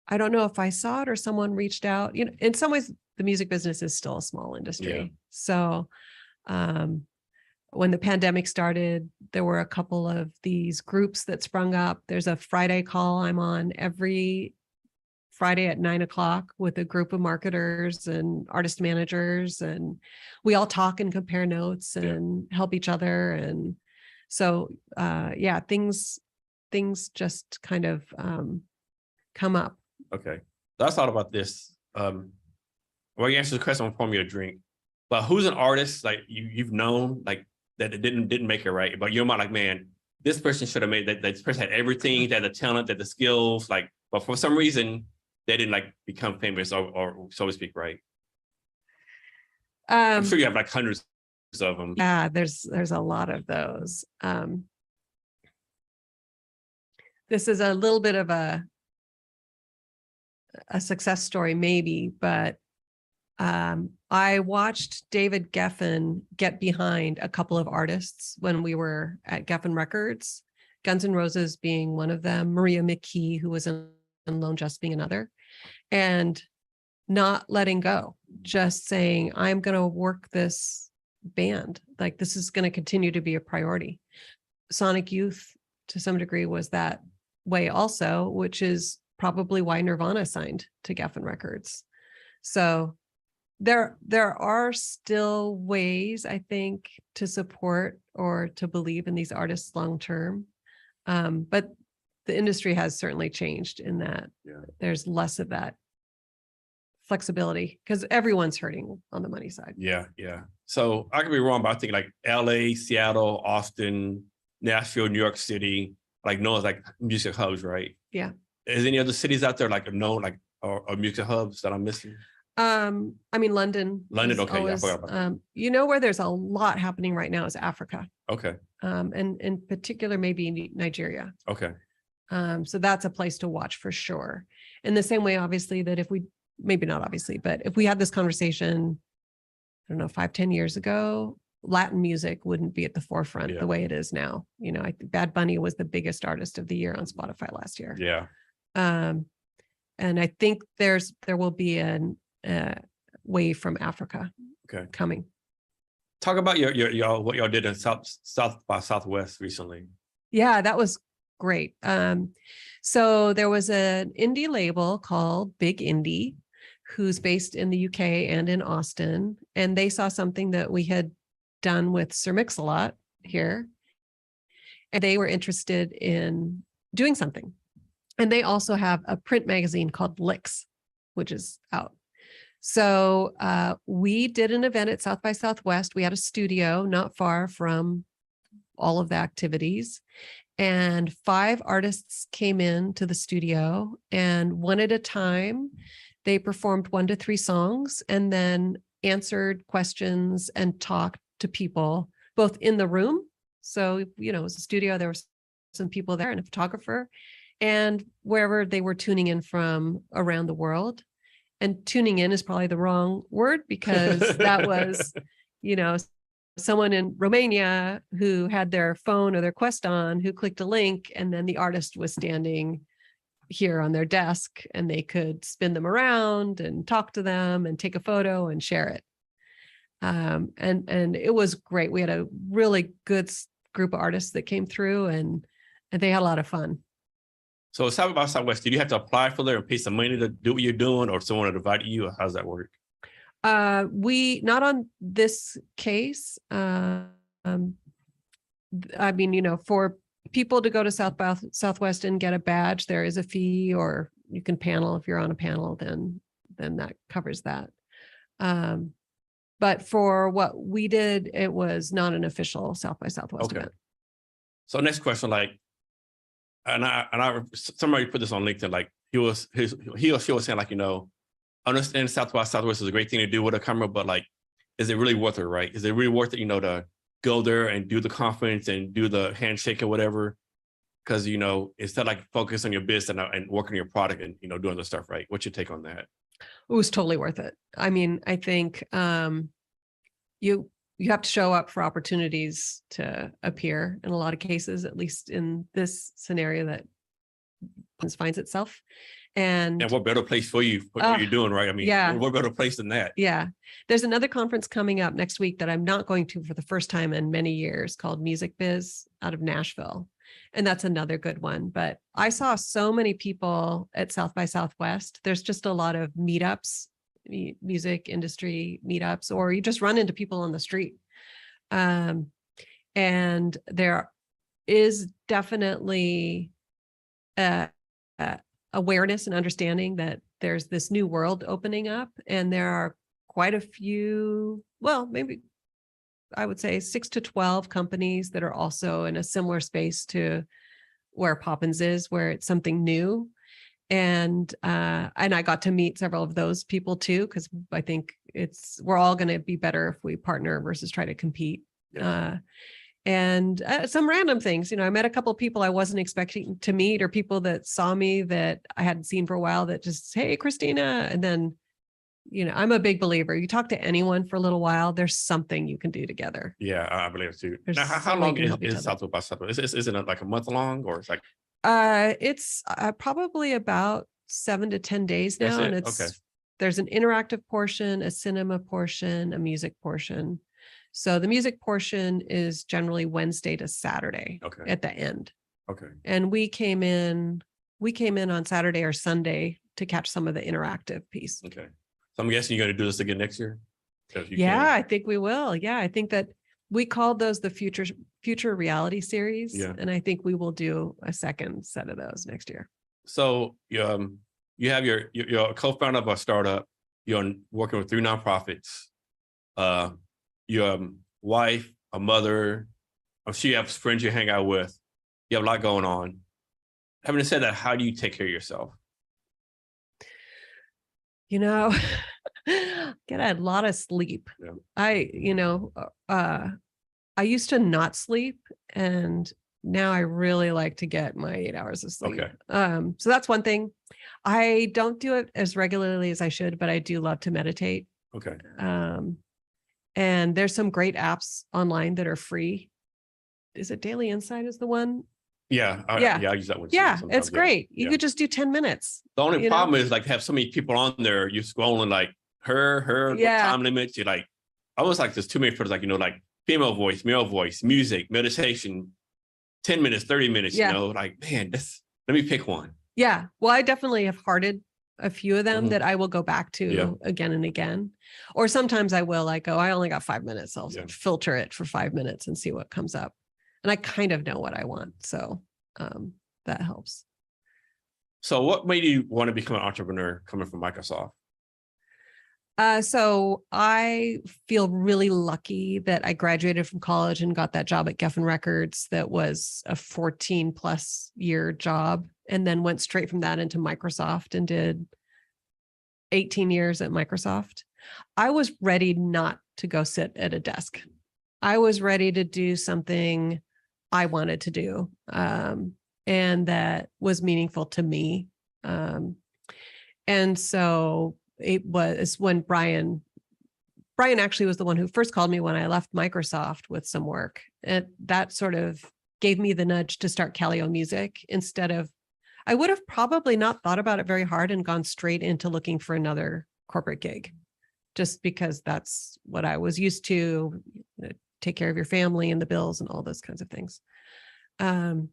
I don't know if I saw it or someone reached out. You know, in some ways, the music business is still a small industry. Yeah. So when the pandemic started, there were a couple of these groups that sprung up. There's a Friday call I'm on every Friday at 9:00 with a group of marketers and artist managers. And we all talk and compare notes and help each other. And so, things just kind of come up. Okay. So I thought about this. Well, you answered the question on pour me a drink, but who's an artist like you've known like that it didn't make it right, but you're like, man, this person should have made that. This person had everything, that the talent, that the skills, like, but for some reason they didn't like become famous or so to speak, right? I'm sure you have like hundreds of them. Yeah, there's a lot of those. This is a little bit of a success story, maybe, but I watched David Geffen get behind a couple of artists when we were at Geffen Records, Guns N' Roses being one of them, Maria McKee, who was in Lone Just being another, and not letting go, just saying, I'm going to work this band. Like, this is going to continue to be a priority. Sonic Youth, to some degree, was that way also, which is probably why Nirvana signed to Geffen Records. So there are still ways, I think, to support or to believe in these artists long term. But the industry has certainly changed in that there's less of that flexibility because everyone's hurting on the money side. Yeah. So I could be wrong, but I think like LA, Seattle, Austin, Nashville, New York City, like known as like music hubs, right? Yeah. Is any other cities out there like known like or music hubs that I'm missing? I mean, London. London, is okay, yeah, I forgot about that. You know where there's a lot happening right now is Africa. Okay, And in particular, maybe Nigeria. okay, So that's a place to watch for sure. In the same way, obviously, that if we, maybe not obviously, but if we had this conversation, I don't know, 5-10 years ago, Latin music wouldn't be at the forefront the way it is now. You know, I think Bad Bunny was the biggest artist of the year on Spotify last year. yeah. And I think there will be an wave from Africa coming. Talk about your what y'all did in South by Southwest recently. Yeah, that was great. So there was an indie label called Big Indie, who's based in the UK and in Austin, and they saw something that we had done with Sir Mix-a-Lot here, and they were interested in doing something. And they also have a print magazine called Licks, which is out. So we did an event at South by Southwest. We had a studio not far from all of the activities, and 5 artists came in to the studio, and one at a time, they performed 1 to 3 songs and then answered questions and talked to people both in the room. So, you know, it was a studio, there were some people there and a photographer, and wherever they were tuning in from around the world. And tuning in is probably the wrong word, because that was, you know, someone in Romania who had their phone or their Quest on, who clicked a link, and then the artist was standing here on their desk, and they could spin them around and talk to them and take a photo and share it. And it was great. We had a really good group of artists that came through, and they had a lot of fun. So South by Southwest, did you have to apply for there and pay some money to do what you're doing, or someone invited you, or how does that work? We, not on this case. I mean, you know, for people to go to South by Southwest and get a badge, there is a fee, or you can panel. If you're on a panel, then that covers that. But for what we did, it was not an official South by Southwest event. So next question, like, and I somebody put this on LinkedIn, like he or she was saying, like, you know, understand South by Southwest is a great thing to do with a camera, but like, is it really worth it, right? Is it really worth it, you know, to go there and do the conference and do the handshake or whatever? Because, you know, instead of like focus on your business and working on your product and, you know, doing the stuff, right? What's your take on that? It was totally worth it. I mean, I think you have to show up for opportunities to appear in a lot of cases, at least in this scenario that finds itself. And what better place for you, for what you're doing, right? I mean, what better place than that? Yeah. There's another conference coming up next week that I'm not going to for the first time in many years, called Music Biz, out of Nashville. And that's another good one. But I saw so many people at South by Southwest. There's just a lot of meetups, music industry meetups, or you just run into people on the street. And there is definitely awareness and understanding that there's this new world opening up, and there are quite a few, well, maybe I would say 6 to 12 companies that are also in a similar space to where Popins is, where it's something new. And I got to meet several of those people too, because I think we're all going to be better if we partner versus try to compete. Yeah. And some random things, you know, I met a couple of people I wasn't expecting to meet, or people that saw me that I hadn't seen for a while that just, hey, Christina. And then, you know, I'm a big believer. You talk to anyone for a little while, there's something you can do together. Yeah, I believe it too. Now, how long is South by Southwest? Is it like a month long, or it's like? It's probably about 7 to 10 days now. And there's an interactive portion, a cinema portion, a music portion. So the music portion is generally Wednesday to Saturday at the end. Okay. And we came in on Saturday or Sunday to catch some of the interactive piece. Okay. So I'm guessing you're going to do this again next year? Yeah, I think we will. Yeah, I think that we called those the future reality series. Yeah. And I think we will do a second set of those next year. So you have you're a co-founder of a startup. You're working with 3 nonprofits. Your wife, a mother. I'm sure you have friends you hang out with. You have a lot going on. Having said that, how do you take care of yourself? You know, get a lot of sleep. Yeah. I used to not sleep, and now I really like to get my 8 hours of sleep. Okay. So that's one thing. I don't do it as regularly as I should, but I do love to meditate. Okay. And there's some great apps online that are free. Is it Daily Insight is the one? Yeah. I use that one. Yeah, sometimes, it's great. You could just do 10 minutes. The only problem is like have so many people on there, you're scrolling like her time limits. You're like, I was like, there's too many people, like, like female voice, male voice, music, meditation, 10 minutes, 30 minutes, like, man, let me pick one. Yeah. Well, I definitely have hearted a few of them that I will go back to again and again. Or sometimes I will like, I only got 5 minutes. I'll filter it for 5 minutes and see what comes up. And I kind of know what I want. So that helps. So what made you want to become an entrepreneur coming from Microsoft? So I feel really lucky that I graduated from college and got that job at Geffen Records. That was a 14+ year job, and then went straight from that into Microsoft and did 18 years at Microsoft. I was ready not to go sit at a desk. I was ready to do something I wanted to do, and that was meaningful to me. And so it was when Brian actually was the one who first called me when I left Microsoft with some work. And that sort of gave me the nudge to start Calio Music instead of, I would have probably not thought about it very hard and gone straight into looking for another corporate gig, just because that's what I was used to, take care of your family and the bills and all those kinds of things. And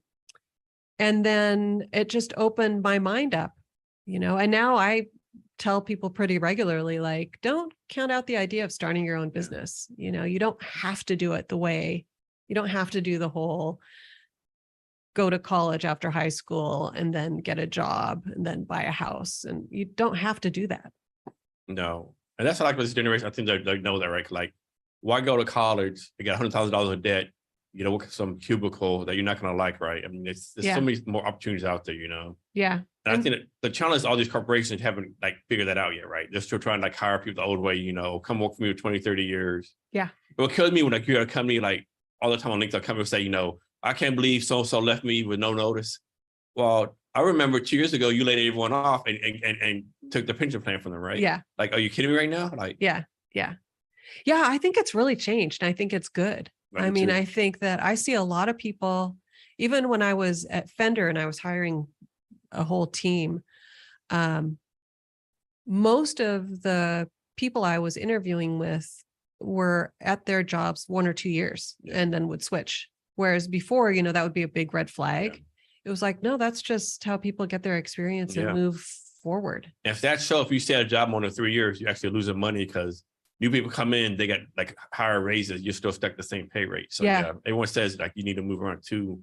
then it just opened my mind up, and now I tell people pretty regularly, like, don't count out the idea of starting your own business. You don't have to do it you don't have to do the whole go to college after high school and then get a job and then buy a house. And you don't have to do that. No. And that's like with this generation. I think they know that, right? Like, why go to college? You get $100,000 of debt, work at some cubicle that you're not going to like, right? I mean, there's so many more opportunities out there, Yeah. And I think that the challenge is all these corporations haven't like figured that out yet, right? They're still trying to like hire people the old way, come work for me for 20, 30 years. Yeah. What kills me when like you're at a company, like all the time on LinkedIn, companies say, I can't believe so-and-so left me with no notice. Well, I remember 2 years ago, you laid everyone off and took the pension plan from them, right? Yeah. Like, are you kidding me right now? Like, yeah. I think it's really changed. I think it's good. I mean, I think that I see a lot of people, even when I was at Fender and I was hiring a whole team, most of the people I was interviewing with were at their jobs 1 or 2 years and then would switch. Whereas before, that would be a big red flag. It was like, no, that's just how people get their experience and move forward. If that's so, if you stay at a job more than 3 years, you're actually losing money because new people come in, they get like higher raises, you're still stuck at the same pay rate. So everyone says like you need to move around too.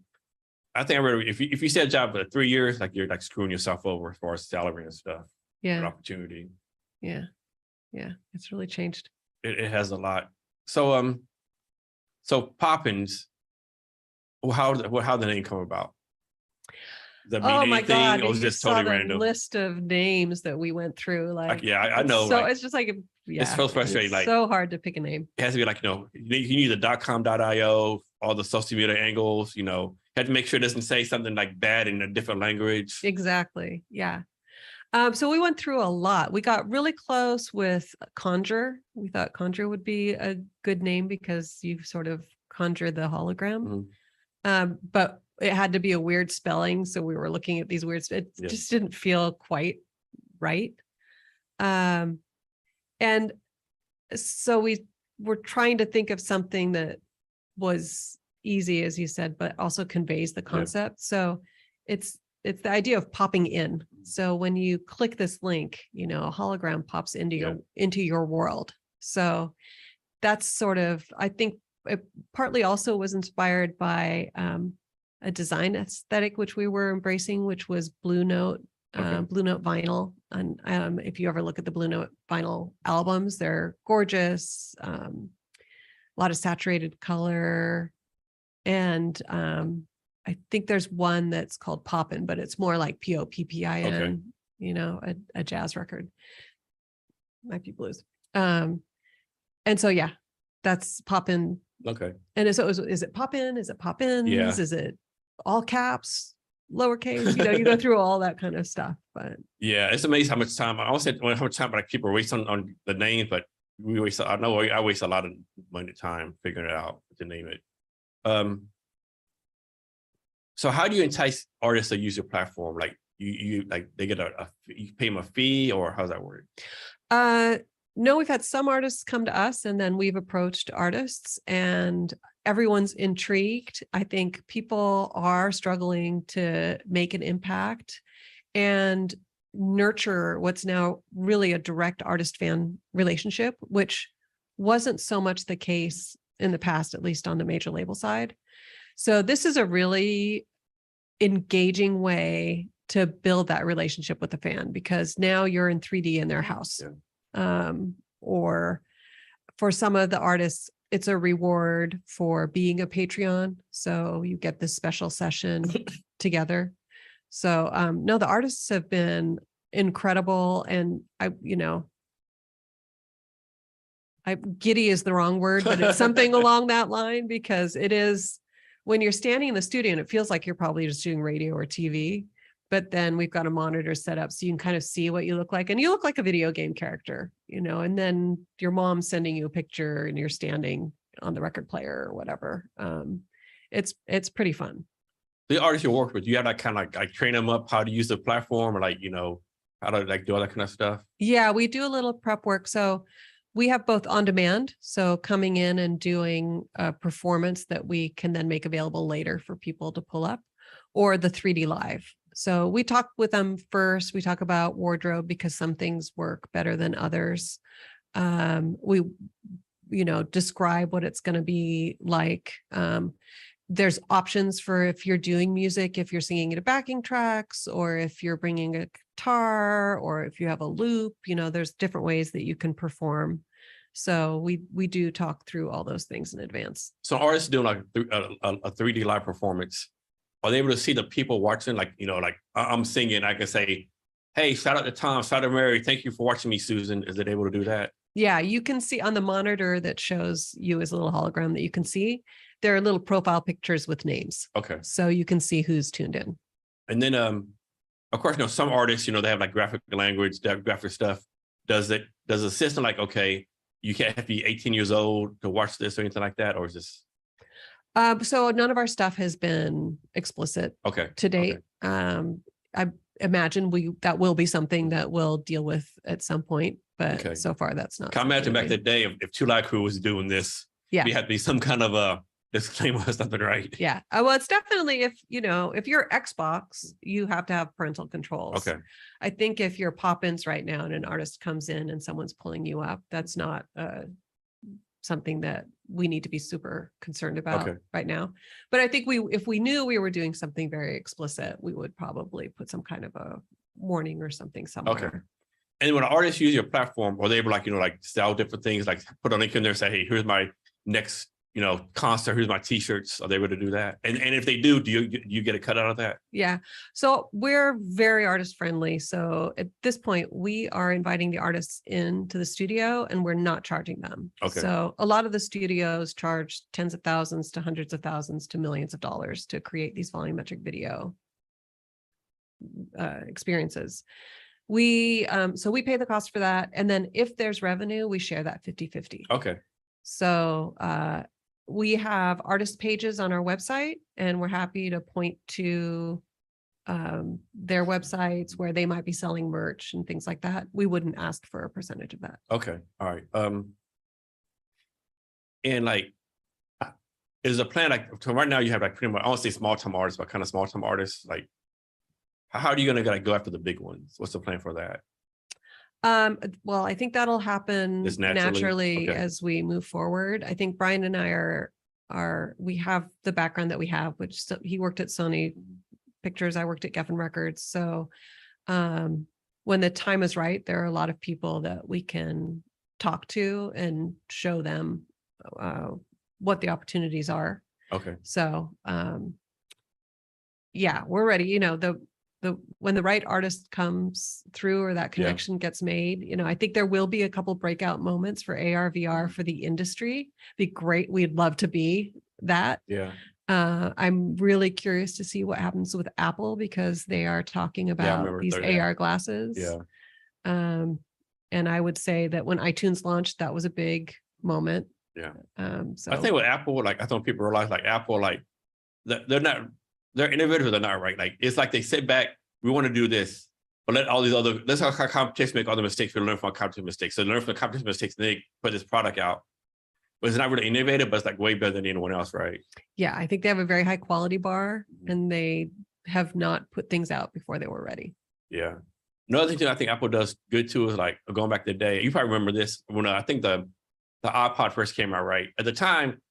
I think if you stay at a job for 3 years, like you're like screwing yourself over as far as salary and stuff. Yeah. Opportunity. Yeah. It's really changed. It has a lot. So Popins, how did the name come about? Oh my God! It was just totally random. List of names that we went through, I know. So it's just like, it's so frustrating. It's like so hard to pick a name. It has to be like you need the .com.io, all the social media angles. You have to make sure it doesn't say something like bad in a different language. Exactly. Yeah. So we went through a lot. We got really close with Conjure. We thought Conjure would be a good name because you sort of conjure the hologram. But it had to be a weird spelling. So we were looking at these weird, it just didn't feel quite right. And so we were trying to think of something that was easy, as you said, but also conveys the concept. So it's the idea of popping in. So when you click this link, a hologram pops into your world. So that's sort of, I think it partly also was inspired by a design aesthetic, which we were embracing, which was Blue Note vinyl. And if you ever look at the Blue Note vinyl albums, they're gorgeous. A lot of saturated color. And I think there's one that's called Poppin, but it's more like Poppin, Okay. you know, a jazz record. Might be blues. And so, yeah, that's Poppin. Okay. And so is it Poppin? Is it Poppins? Yeah. Is it all caps, lowercase? You know, you go through all that kind of stuff, but Yeah, it's amazing how much time I always said how much time I keep wasting on the name, but we waste. I know I waste a lot of money time figuring it out to name it. So how do you entice artists to use your platform? Like you like they get you pay them a fee, or how's that work? No, we've had some artists come to us and then we've approached artists and everyone's intrigued. I think people are struggling to make an impact and nurture what's now really a direct artist fan relationship, which wasn't so much the case in the past, at least on the major label side. So this is a really engaging way to build that relationship with the fan, because now you're in 3D in their house. Yeah. Or for some of the artists, it's a reward for being a Patreon. So you get this special session together. So no, the artists have been incredible. And giddy is the wrong word, but it's something along that line, because it is when you're standing in the studio and it feels like you're probably just doing radio or TV, but then we've got a monitor set up so you can kind of see what you look like, and you look like a video game character, and then your mom's sending you a picture and you're standing on the record player or whatever. It's pretty fun. The artists you work with, you have that kind of like train them up how to use the platform, or like, how to like do all that kind of stuff? Yeah, we do a little prep work. So we have both on demand, so coming in and doing a performance that we can then make available later for people to pull up, or the 3D live. So we talk with them first. We talk about wardrobe because some things work better than others. We, describe what it's going to be like. There's options for if you're doing music, if you're singing to backing tracks, or if you're bringing a guitar, or if you have a loop, there's different ways that you can perform. So we do talk through all those things in advance. So artists doing like a 3D live performance, are they able to see the people watching? Like, like I'm singing, I can say, hey, shout out to Tom, shout out to Mary. Thank you for watching me, Susan. Is it able to do that? Yeah, you can see on the monitor that shows you as a little hologram that you can see. There are little profile pictures with names. Okay. So you can see who's tuned in. And then, of course, some artists, they have like graphic language, graphic stuff. Does the system like, okay, you can't have to be 18 years old to watch this or anything like that? Or is this? So none of our stuff has been explicit to date. Okay. I imagine that will be something that we'll deal with at some point, but so far that's not. Can I imagine back in the day if Two Live Crew was doing this, yeah, you had to be some kind of a disclaimer or something, right? Yeah. Well, it's definitely if you're Xbox, you have to have parental controls. Okay. I think if you're Popins right now and an artist comes in and someone's pulling you up, that's not something that we need to be super concerned about right now. But I think if we knew we were doing something very explicit, we would probably put some kind of a warning or something somewhere. Okay. And when an artist use your platform, are they able like sell different things, like put a link in there and say, hey, here's my next concert, here's my t-shirts? Are they able to do that? And if they do you get a cut out of that? Yeah. So we're very artist friendly. So at this point, we are inviting the artists into the studio and we're not charging them. Okay. So a lot of the studios charge tens of thousands to hundreds of thousands to millions of dollars to create these volumetric video experiences. So we pay the cost for that. And then if there's revenue, we share that 50-50. Okay. So we have artist pages on our website, and we're happy to point to their websites where they might be selling merch and things like that. We wouldn't ask for a percentage of that. Okay. All right. And like, is a plan like, so right now you have like pretty much, I won't say small time artists, but kind of small time artists. Like, how are you going to go after the big ones? What's the plan for that? Well, I think that'll happen Just naturally okay. as we move forward. I think Brian and I we have the background that we have, which he worked at Sony Pictures. I worked at Geffen Records. So, when the time is right, there are a lot of people that we can talk to and show them, what the opportunities are. Okay. So, yeah, we're ready. You know, when the right artist comes through or that connection gets made, you know, I think there will be a couple breakout moments for AR, VR for the industry. Be great. We'd love to be that. Yeah. I'm really curious to see what happens with Apple because they are talking about these AR glasses. Yeah. And I would say that when iTunes launched, that was a big moment. Yeah. So I think with Apple, like I think people realize like Apple, like they're innovators, they're not right. Like it's like they sit back, we want to do this, but let's have our competition make all the mistakes. We learn from our competition mistakes. So learn from the competition mistakes, and they put this product out. But it's not really innovative, but it's like way better than anyone else, right? Yeah, I think they have a very high quality bar and they have not put things out before they were ready. Yeah. Another thing I think Apple does good too is like going back to the day, you probably remember this when I think the iPod first came out, right? At the time,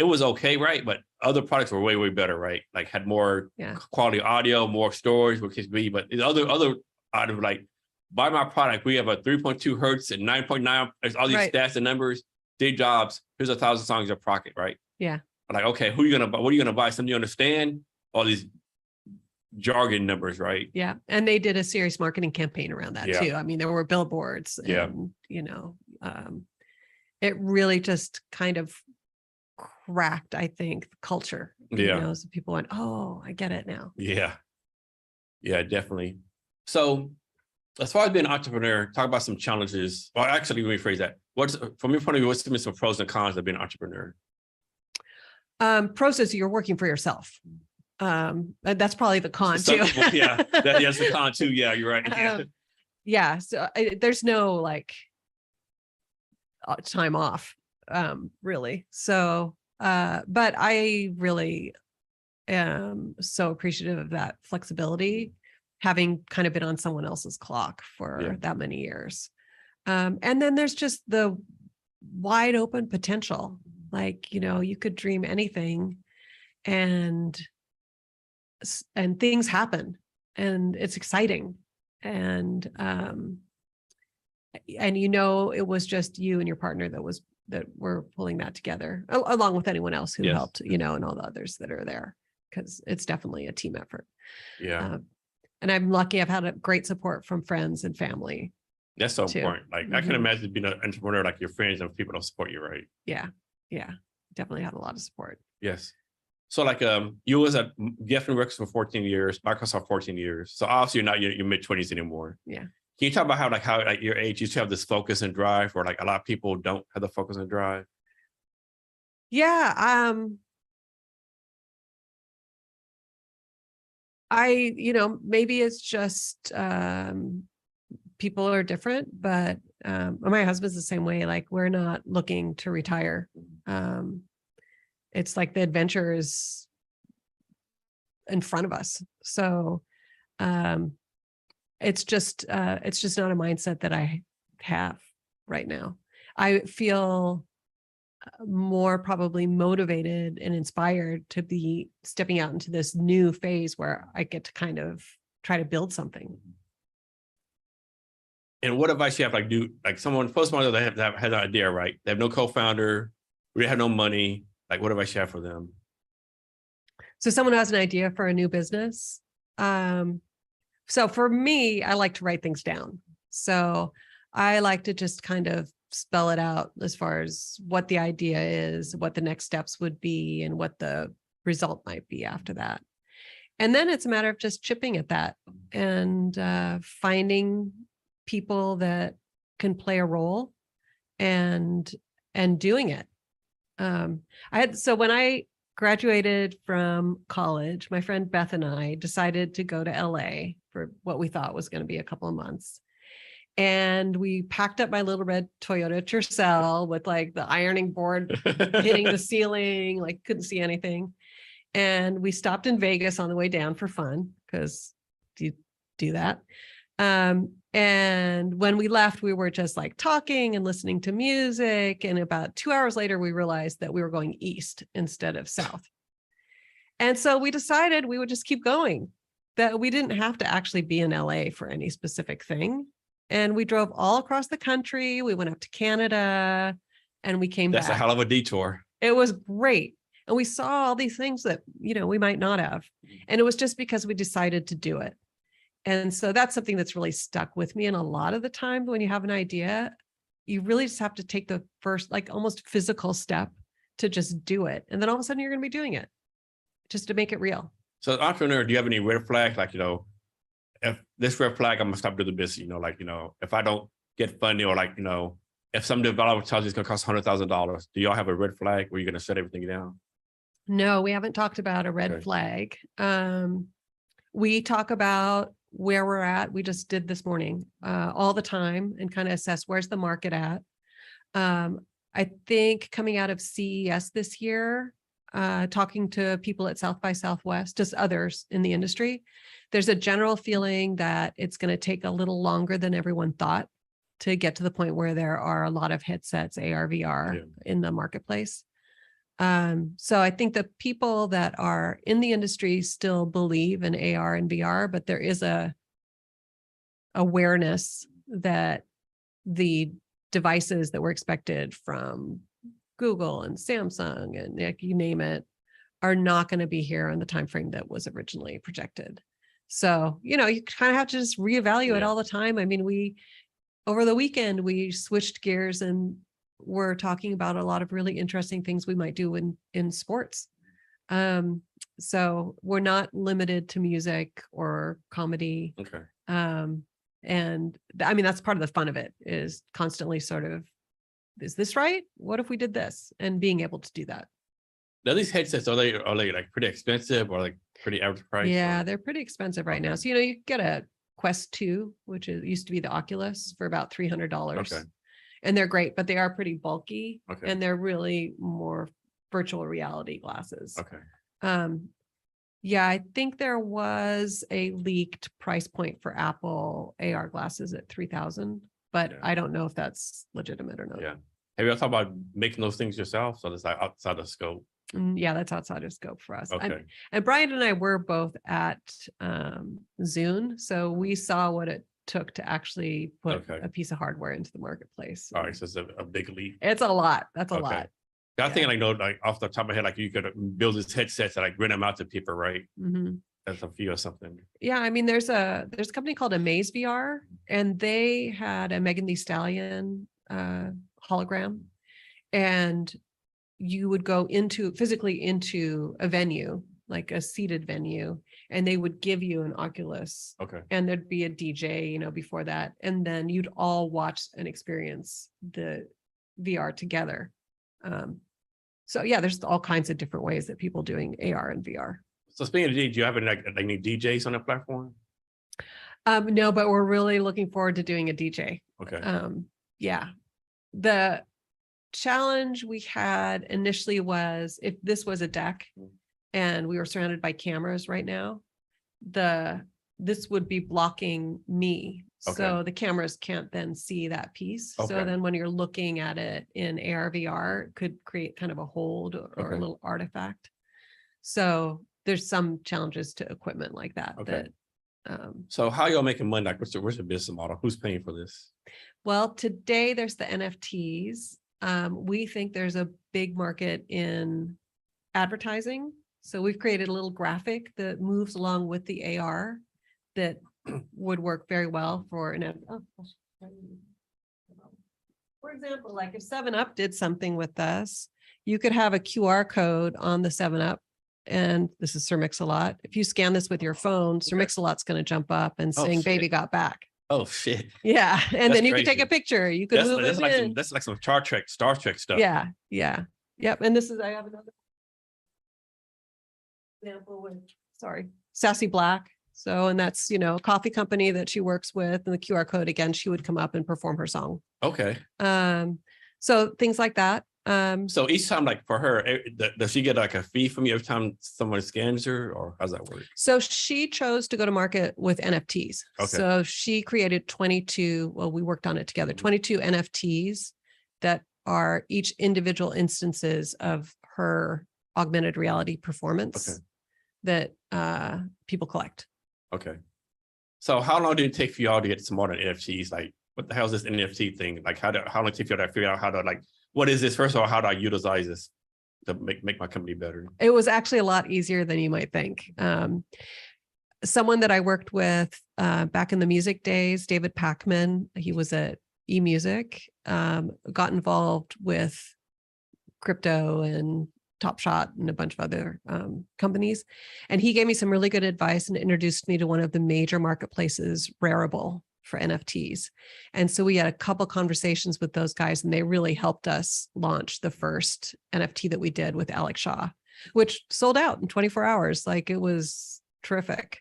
it was okay, right? But other products were way, way better, right? Like had more quality audio, more storage, what could be. But the other audio, like buy my product, we have a 3.2 hertz and 9.9, all these stats and numbers. Steve Jobs, here's 1,000 songs in your pocket, right? Yeah. Like, okay, who are you gonna buy? What are you gonna buy? Something you understand? All these jargon numbers, right? Yeah. And they did a serious marketing campaign around that too. I mean, there were billboards and, you know, it really just kind of cracked, I think, the culture. You know, so people went, oh, I get it now. Yeah. Yeah, definitely. So as far as being an entrepreneur, talk about some challenges. Well, actually, let me rephrase that. From your point of view, what's some pros and cons of being an entrepreneur? Pros is you're working for yourself. That's probably the con too. That's the con too. Yeah, you're right. Yeah. So there's no like time off, really. So, but I really am so appreciative of that flexibility, having kind of been on someone else's clock for that many years. And then there's just the wide open potential. Like, you know, you could dream anything and things happen and it's exciting. And you know, it was just you and your partner that were pulling that together along with anyone else who helped, you know, and all the others that are there, because it's definitely a team effort. Yeah. And I'm lucky I've had a great support from friends and family. That's so important. Like I can imagine being an entrepreneur, like your friends and people don't support you, right? Yeah. Yeah. Definitely had a lot of support. Yes. So like you was at Geffen Records for 14 years, Microsoft 14 years. So obviously you're not your mid-20s anymore. Yeah. Can you talk about how at your age you still have this focus and drive, or like a lot of people don't have the focus and drive? Yeah. You know, maybe it's just people are different, but my husband's the same way. Like we're not looking to retire. It's like the adventure is in front of us. So it's just not a mindset that I have right now. I feel more probably motivated and inspired to be stepping out into this new phase where I get to kind of try to build something. And what advice you have, like someone, first one that has an idea, right? They have no co-founder, we have no money. Like what advice you have for them? So someone who has an idea for a new business. So for me, I like to write things down. So I like to just kind of spell it out as far as what the idea is, what the next steps would be, and what the result might be after that. And then it's a matter of just chipping at that and finding people that can play a role and doing it. So when I graduated from college, my friend Beth and I decided to go to LA for what we thought was going to be a couple of months. And we packed up my little red Toyota Tercel with like the ironing board hitting the ceiling, like couldn't see anything. And we stopped in Vegas on the way down for fun, because you do that. And when we left, we were just like talking and listening to music. And about 2 hours later, we realized that we were going east instead of south. And so we decided we would just keep going, that we didn't have to actually be in LA for any specific thing. And we drove all across the country. We went up to Canada and we came back. That's a hell of a detour. It was great. And we saw all these things that, we might not have. And it was just because we decided to do it. And so that's something that's really stuck with me. And a lot of the time when you have an idea, you really just have to take the first, like almost physical step to just do it. And then all of a sudden you're going to be doing it just to make it real. So as an entrepreneur, do you have any red flags? Like, if this red flag, I'm gonna stop doing the business, if I don't get funding or if some developer tells you it's gonna cost $100,000, do y'all have a red flag where you're gonna shut everything down? No, we haven't talked about a red flag. We talk about where we're at. We just did this morning, all the time, and kind of assess where's the market at. I think coming out of CES this year, talking to people at South by Southwest, just others in the industry, there's a general feeling that it's going to take a little longer than everyone thought to get to the point where there are a lot of headsets, AR, VR in the marketplace. So I think the people that are in the industry still believe in AR and VR, but there is a awareness that the devices that were expected from Google and Samsung and you name it are not going to be here in the time frame that was originally projected. So, you kind of have to just reevaluate all the time. I mean, over the weekend, we switched gears and we're talking about a lot of really interesting things we might do in sports. So we're not limited to music or comedy. Okay. And I mean, that's part of the fun of it, is constantly sort of, is this right? What if we did this? And being able to do that. Now these headsets, are they like pretty expensive or like pretty average price? Yeah, they're pretty expensive right now. So, you get a Quest 2, which used to be the Oculus, for about $300. Okay. And they're great, but they are pretty bulky. Okay. And they're really more virtual reality glasses. Okay. Yeah, I think there was a leaked price point for Apple AR glasses at $3,000, but I don't know if that's legitimate or not. Yeah. Have you ever thought about making those things yourself? So it's like outside the scope. Yeah, that's outside of scope for us. Okay. And Brian and I were both at Zune, so we saw what it took to actually put a piece of hardware into the marketplace. All right, so it's a big leap. It's a lot. That's a lot. I think like off the top of my head, like you could build these headsets and like rent them out to people, right? Mm-hmm. As a fee or something. Yeah, I mean, there's a company called Amaze VR, and they had a Megan Thee Stallion hologram, and you would go physically into a venue, like a seated venue, and they would give you an Oculus. Okay. And there'd be a DJ, before that, and then you'd all watch and experience the VR together. So yeah, there's all kinds of different ways that people doing AR and VR. So speaking of DJ, do you have any DJs on the platform? No, but we're really looking forward to doing a DJ. Okay. Yeah. The challenge we had initially was, if this was a deck and we were surrounded by cameras right now, this would be blocking me. Okay. So the cameras can't then see that piece. Okay. So then when you're looking at it in AR, VR, it could create kind of a hold or a little artifact. So there's some challenges to equipment like that. Okay. So how y'all making money? Like what's the business model? Who's paying for this? Well, today there's the NFTs. We think there's a big market in advertising. So we've created a little graphic that moves along with the AR that would work very well for an ad. For example, like if 7-Up did something with us, you could have a QR code on the 7-Up. And this is Sir Mix-a-Lot. If you scan this with your phone, Sir Mix-a-Lot's going to jump up and sing "Baby Got Back." Oh shit! Yeah, and That's then you crazy. could take a picture. You could move it in. That's like some Star Trek stuff. Yeah, yeah, yep. And I have another example with Sassy Black. So, and that's a coffee company that she works with, and the QR code again, she would come up and perform her song. Okay. So things like that. So each time, like for her, does she get like a fee from you every time someone scans her, or how's that work? So she chose to go to market with NFTs. Okay. So she created 22, well, we worked on it together, 22 NFTs that are each individual instances of her augmented reality performance that people collect. Okay. So how long did it take for y'all to get some more than NFTs? Like, what the hell is this NFT thing? Like, how long did it take for y'all to figure out how to, like, what is this? First of all, how do I utilize this? to make my company better? It was actually a lot easier than you might think. Someone that I worked with back in the music days, David Packman, he was at eMusic, got involved with crypto and Top Shot and a bunch of other companies. And he gave me some really good advice and introduced me to one of the major marketplaces, Rarible, for NFTs. And so we had a couple conversations with those guys, and they really helped us launch the first NFT that we did with Alex Shaw, which sold out in 24 hours. Like, it was terrific.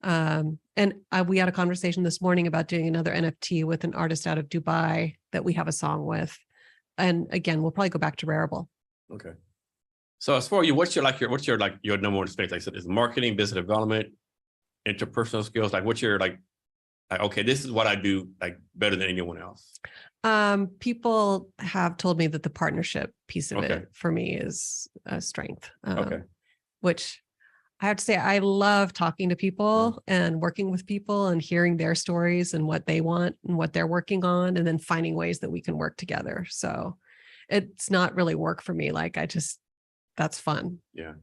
We had a conversation this morning about doing another NFT with an artist out of Dubai that we have a song with. And again, we'll probably go back to Rarible. Okay. So as for you, what's your number one strength? Like I said, is marketing, business development, interpersonal skills? Like, what's your like, okay, this is what I do like better than anyone else. People have told me that the partnership piece of it for me is a strength. Which I have to say, I love talking to people and working with people and hearing their stories and what they want and what they're working on, and then finding ways that we can work together. So it's not really work for me. Like, that's fun. Yeah.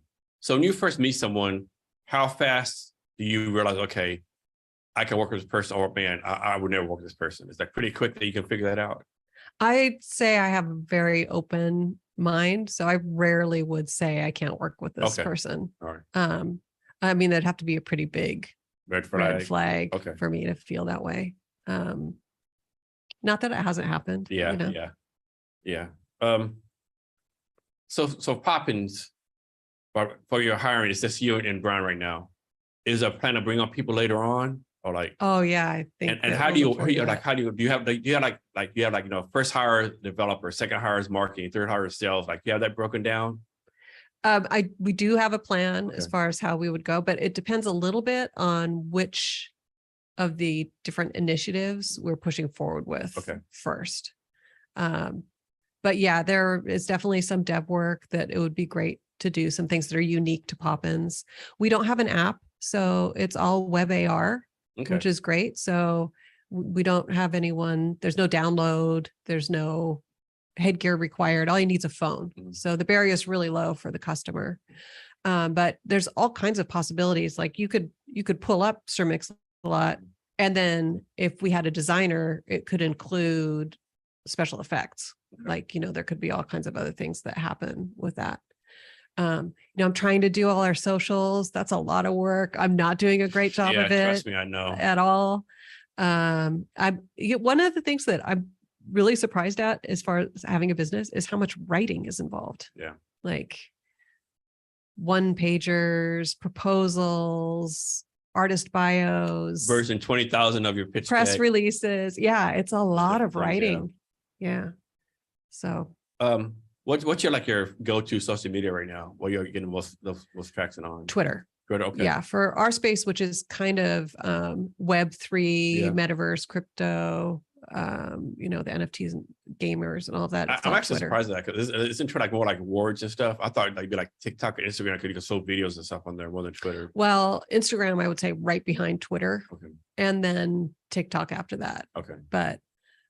So when you first meet someone, how fast do you realize, okay, I can work with this person, or man, I would never work with this person? Is that pretty quick that you can figure that out? I'd say I have a very open mind. So I rarely would say I can't work with this person. All right. I mean, that'd have to be a pretty big red flag for me to feel that way. Not that it hasn't happened. Yeah. You know? Yeah. So Popins, for your hiring, it's just you and Brian right now. Is there a plan to bring on people later on, or like? Oh yeah, I think. And how do you have first hire developer, second hire is marketing, third hire is sales? Like, you have that broken down? We do have a plan as far as how we would go, but it depends a little bit on which of the different initiatives we're pushing forward with first. But yeah, there is definitely some dev work that it would be great to do, some things that are unique to Popins. We don't have an app, so it's all web AR, which is great. So we don't have anyone, there's no download, there's no headgear required. All you need is a phone. So the barrier is really low for the customer. But there's all kinds of possibilities. Like, you could pull up Sir Mix-a-Lot, and then if we had a designer, it could include special effects. Like, there could be all kinds of other things that happen with that. I'm trying to do all our socials. That's a lot of work. I'm not doing a great job of it. Trust me, I know. At all. One of the things that I'm really surprised at, as far as having a business, is how much writing is involved. Yeah. Like, one-pagers, proposals, artist bios, version 20,000 of your pitch press deck. Releases. Yeah, it's a lot of writing. Yeah. So what's your go-to social media right now? What you're getting most traction on? Twitter. Okay. Yeah, for our space, which is kind of Web3, metaverse, crypto, the NFTs and gamers and all of that. I'm actually surprised at that, because isn't Twitter like more like words and stuff? I thought it'd be like TikTok or Instagram, you could show videos and stuff on there more than Twitter. Well, Instagram, I would say right behind Twitter, and then TikTok after that. Okay. But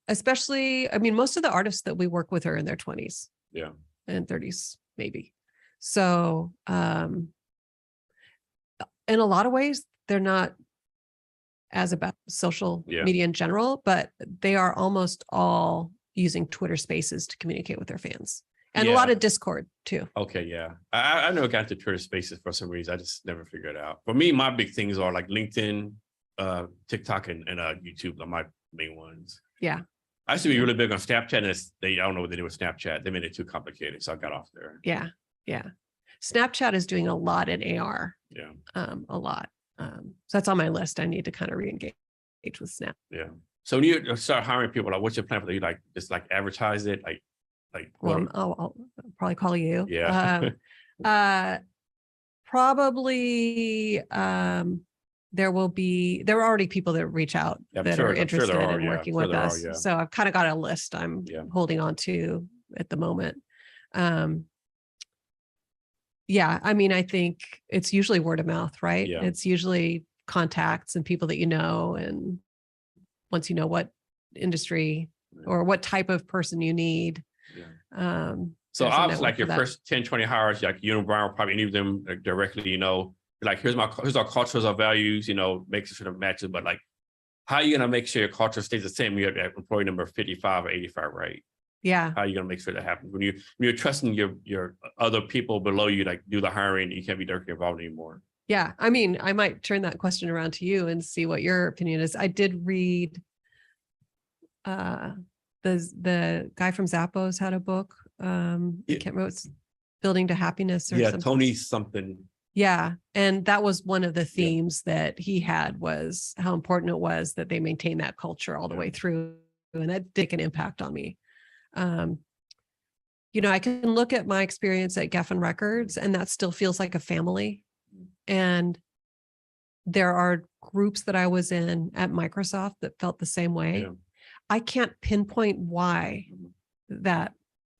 especially, I mean, most of the artists that we work with are in their 20s. Yeah. And 30s, maybe. So, in a lot of ways, they're not as about social media in general, but they are almost all using Twitter Spaces to communicate with their fans, and a lot of Discord too. Okay, yeah. I never got to Twitter Spaces for some reason. I just never figured it out. For me, my big things are like LinkedIn, TikTok, and YouTube are my main ones. Yeah. I used to be really big on Snapchat, and I don't know what they did with Snapchat. They made it too complicated, so I got off there. Yeah. Snapchat is doing a lot in AR. Yeah. A lot. So that's on my list. I need to kind of re-engage with Snap. Yeah. So when you start hiring people, like, what's your plan for that? You like just like advertise it, Well, I'll probably call you. Yeah. Probably. There are already people that reach out that are interested in working with us. So I've kind of got a list I'm holding on to at the moment. I mean, I think it's usually word of mouth, right? Yeah. It's usually contacts and people that you know. And once you know what industry or what type of person you need. Yeah. So there's a obviously, network like your for that. first 10, 20 hires, like you and Brian will probably interview them like, directly, like here's our cultures, our values, make sure it matches. But like, how are you gonna make sure your culture stays the same when you have that employee number 55 or 85, right? Yeah. How are you gonna make sure that happens when you're trusting your other people below you, like do the hiring, you can't be directly involved anymore. Yeah. I mean, I might turn that question around to you and see what your opinion is. I did read the guy from Zappos had a book. I can't remember, it's Building to Happiness or something. Tony something. Yeah. And that was one of the themes that he had, was how important it was that they maintain that culture all the way through. And that did make an impact on me. I can look at my experience at Geffen Records, and that still feels like a family. And there are groups that I was in at Microsoft that felt the same way. Yeah. I can't pinpoint why that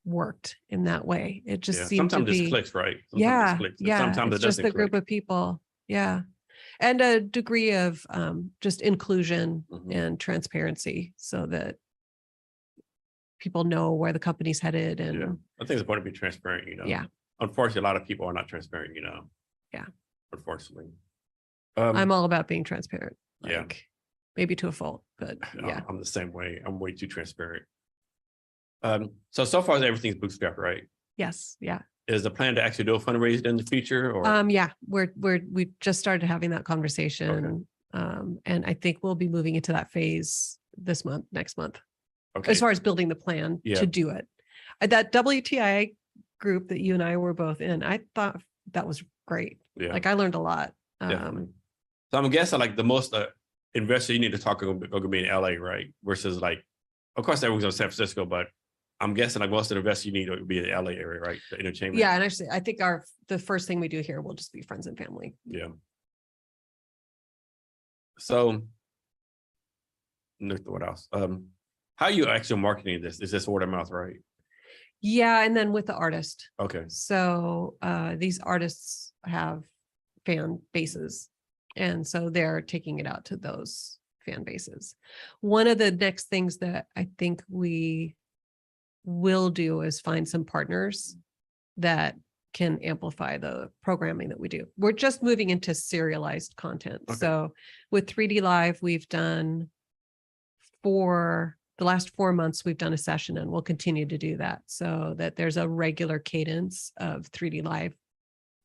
worked in that way. It just seemed sometimes to be. It clicks, right? Sometimes Sometimes it's just the group of people. Yeah. And a degree of just inclusion and transparency, so that people know where the company's headed. And I think it's important to be transparent, Yeah. Unfortunately, a lot of people are not transparent, Yeah. Unfortunately. I'm all about being transparent. Yeah. Maybe to a fault, but yeah. I'm the same way. I'm way too transparent. So far everything's bootstrapped, right? Yes. Yeah. Is the plan to actually do a fundraiser in the future, or? Yeah, we just started having that conversation. And I think we'll be moving into that phase next month. Okay. As far as building the plan to do it. That WTI group that you and I were both in, I thought that was great. Yeah. Like I learned a lot. Definitely. So I'm guessing like the most investor you need to talk to going be in LA, right? Versus like, of course everyone's in San Francisco, but I'm guessing like most of the investors you need to be in the LA area, right? The entertainment. Yeah, and actually I think the first thing we do here will just be friends and family. Yeah. So what else? How are you actually marketing this? Is this word of mouth, right? Yeah, and then with the artist. Okay. So these artists have fan bases, and so they're taking it out to those fan bases. One of the next things that I think we will do is find some partners that can amplify the programming that we do. We're just moving into serialized content. Okay. So with 3D Live, we've done for the last 4 months, we've done a session, and we'll continue to do that so that there's a regular cadence of 3D Live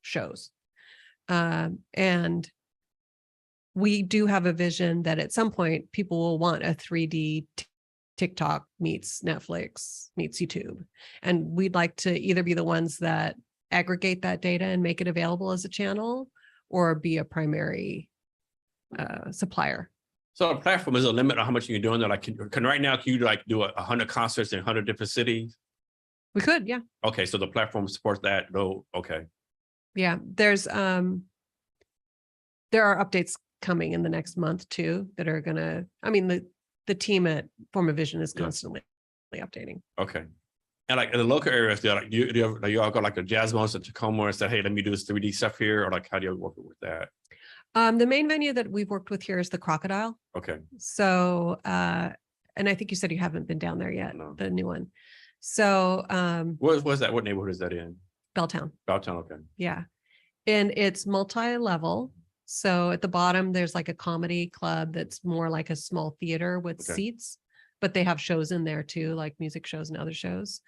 shows. And we do have a vision that at some point people will want a 3D TikTok meets Netflix meets YouTube. And we'd like to either be the ones that aggregate that data and make it available as a channel, or be a primary supplier. So a platform is a limit on how much you can do on there. Like, can right now, can you like do 100 concerts in 100 different cities? We could, yeah. Okay, so the platform supports that. No, okay. Yeah, there are updates coming in the next month too that are gonna. I mean, the team at Forma Vision is constantly updating. Okay, and like in the local areas, do you all got like a jazz moments at Tacoma and said, hey, let me do this 3D stuff here, or like how do you work with that? The main venue that we've worked with here is the Crocodile. Okay. So, and I think you said you haven't been down there yet, the new one. So, what's that? What neighborhood is that in? Belltown. Belltown, okay. Yeah. And it's multi-level. So at the bottom, there's like a comedy club that's more like a small theater with seats, but they have shows in there too, like music shows and other shows.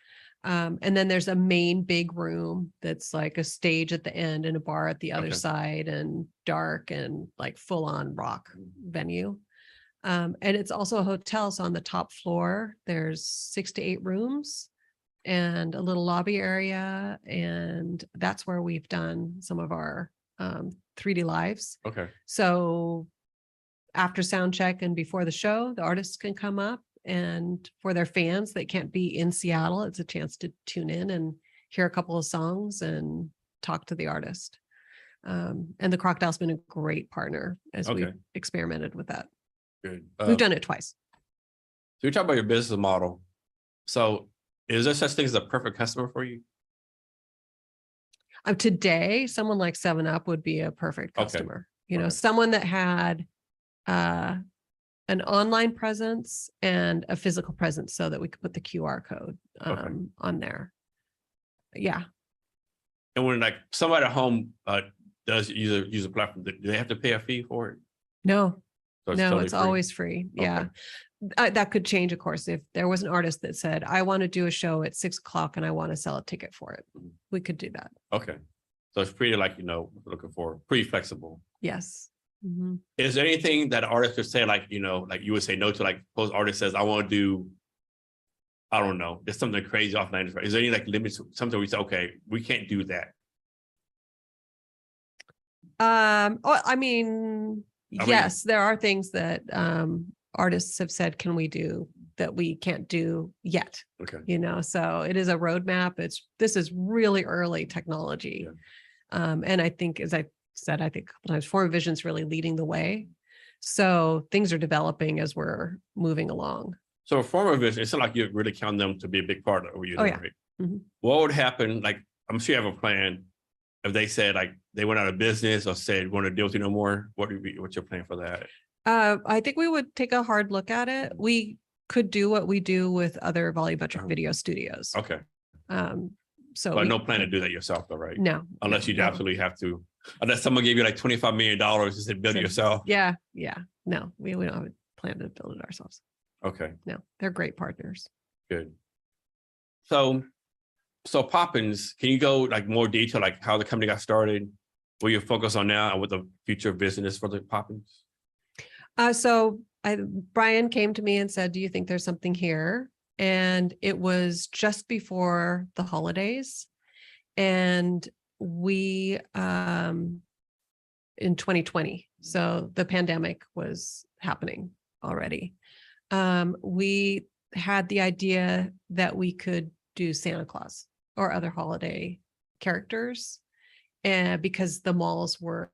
And then there's a main big room that's like a stage at the end and a bar at the other side, and dark and like full on rock venue. And it's also a hotel. So on the top floor, there's 6 to 8 rooms and a little lobby area. And that's where we've done some of our 3D lives. Okay. So after sound check and before the show, the artists can come up, and for their fans that can't be in Seattle, it's a chance to tune in and hear a couple of songs and talk to the artist. And the Crocodile's been a great partner as we've experimented with that. Good. We've done it twice. So you talk about your business model. So is there such thing as a perfect customer for you? Today, someone like 7-Up would be a perfect customer. You know, someone that had an online presence and a physical presence so that we could put the QR code on there. Yeah. And when like somebody at home does use a platform, do they have to pay a fee for it? No, So it's no, totally it's free? always free. Yeah. Okay. That could change, of course, if there was an artist that said, I want to do a show at 6 o'clock and I want to sell a ticket for it. Mhm. We could do that. Okay. So it's pretty like, looking for pretty flexible. Yes. Mhm. Is there anything that an artist could say, like, like you would say no to, like, suppose artist says, I want to do, I don't know, there's something crazy offline. Is there any like limits, something we say, okay, we can't do that? I mean, I mean- yes, there are things that artists have said, can we do that we can't do yet? Okay. So it is a roadmap. This is really early technology. Yeah. And I think, as I said, I think a couple times, Form Vision is really leading the way. So things are developing as we're moving along. So Form Vision, it's not like you really count them to be a big part of what you're doing, yeah. right? Mhm. What would happen? Like, I'm sure you have a plan. If they said like they went out of business or said want to deal with you no more, what's your plan for that? I think we would take a hard look at it. We could do what we do with other volumetric video studios. Okay. So No plan to do that yourself though, right? No. Unless you absolutely have to, unless someone gave you like $25 million to say build it yourself. Yeah. No, we don't have a plan to build it ourselves. Okay. No, they're great partners. Good. So Popins, can you go like more detail, like how the company got started, what you focus on now, and what the future business for the Popins? Brian came to me and said, do you think there's something here? And it was just before the holidays. And we, in 2020, so the pandemic was happening already. We had the idea that we could do Santa Claus or other holiday characters, and because the malls were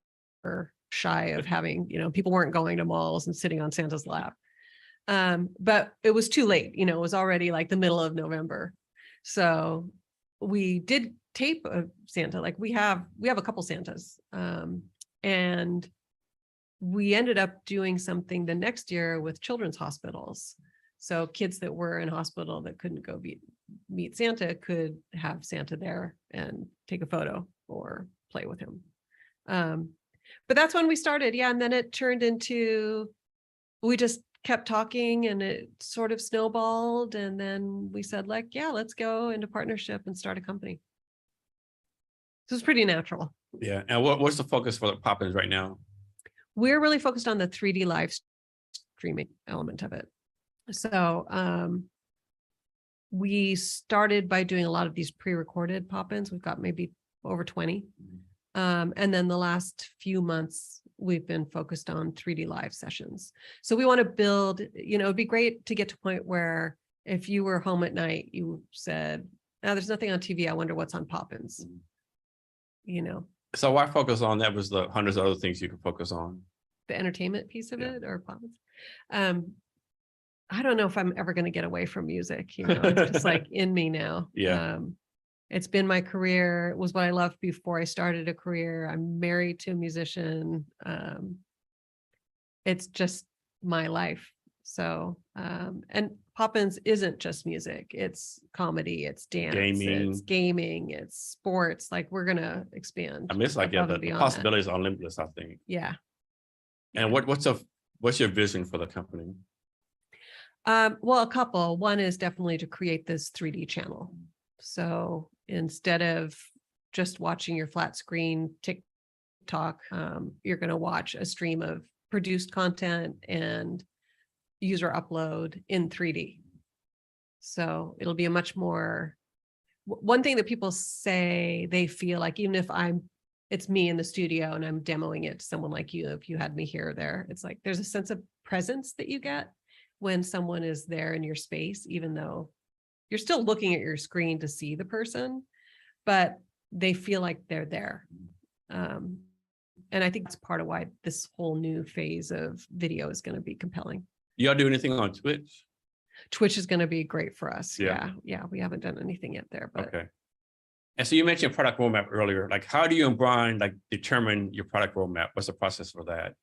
shy of having, people weren't going to malls and sitting on Santa's lap. But it was too late, it was already like the middle of November. So we did tape of Santa, like we have a couple Santas. And we ended up doing something the next year with children's hospitals. So kids that were in hospital that couldn't go meet Santa could have Santa there and take a photo or play with him. But that's when we started. Yeah. And then it turned into, we just kept talking and it sort of snowballed. And then we said like, yeah, let's go into partnership and start a company. So it's pretty natural. Yeah. And what's the focus for the Popins right now? We're really focused on the 3D live streaming element of it. So we started by doing a lot of these pre-recorded pop-ins. We've got maybe over 20. And then the last few months, we've been focused on 3D live sessions. So we want to build, it'd be great to get to a point where if you were home at night, you said, oh, there's nothing on TV. I wonder what's on Popins. So why focus on that? Was the hundreds of other things you could focus on? The entertainment piece of it, or Popins? I don't know if I'm ever going to get away from music. It's just like in me now. Yeah. It's been my career. It was what I loved before I started a career. I'm married to a musician. It's just my life. So, and Popins isn't just music. It's comedy, it's dance, it's gaming, it's sports. Like we're going to expand. I mean, it's like, the possibilities are limitless, I think. Yeah. And what's your vision for the company? Well, a couple. One is definitely to create this 3D channel. So instead of just watching your flat screen TikTok, you're going to watch a stream of produced content and user upload in 3D. So it'll be a much more, one thing that people say they feel like, even if it's me in the studio and I'm demoing it to someone like you, if you had me here or there, it's like, there's a sense of presence that you get when someone is there in your space, even though you're still looking at your screen to see the person, but they feel like they're there. And I think that's part of why this whole new phase of video is going to be compelling. Y'all do anything on Twitch? Twitch is going to be great for us. Yeah. We haven't done anything yet there, but okay. And so you mentioned product roadmap earlier. Like, how do you and Brian determine your product roadmap? What's the process for that?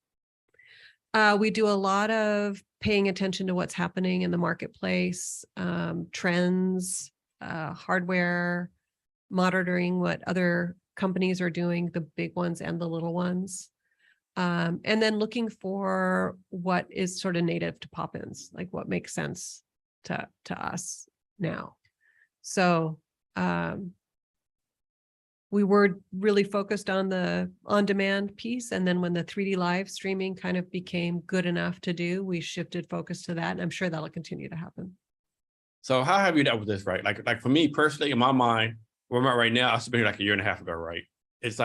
We do a lot of paying attention to what's happening in the marketplace, trends, hardware, monitoring what other companies are doing, the big ones and the little ones. And then looking for what is sort of native to Popins, like what makes sense to us now. So we were really focused on the on-demand piece. And then when the 3D live streaming kind of became good enough to do, we shifted focus to that. And I'm sure that'll continue to happen. So how have you dealt with this, right? Like for me personally, in my mind, where I'm at right now, I was been like a year and a half ago, right? It's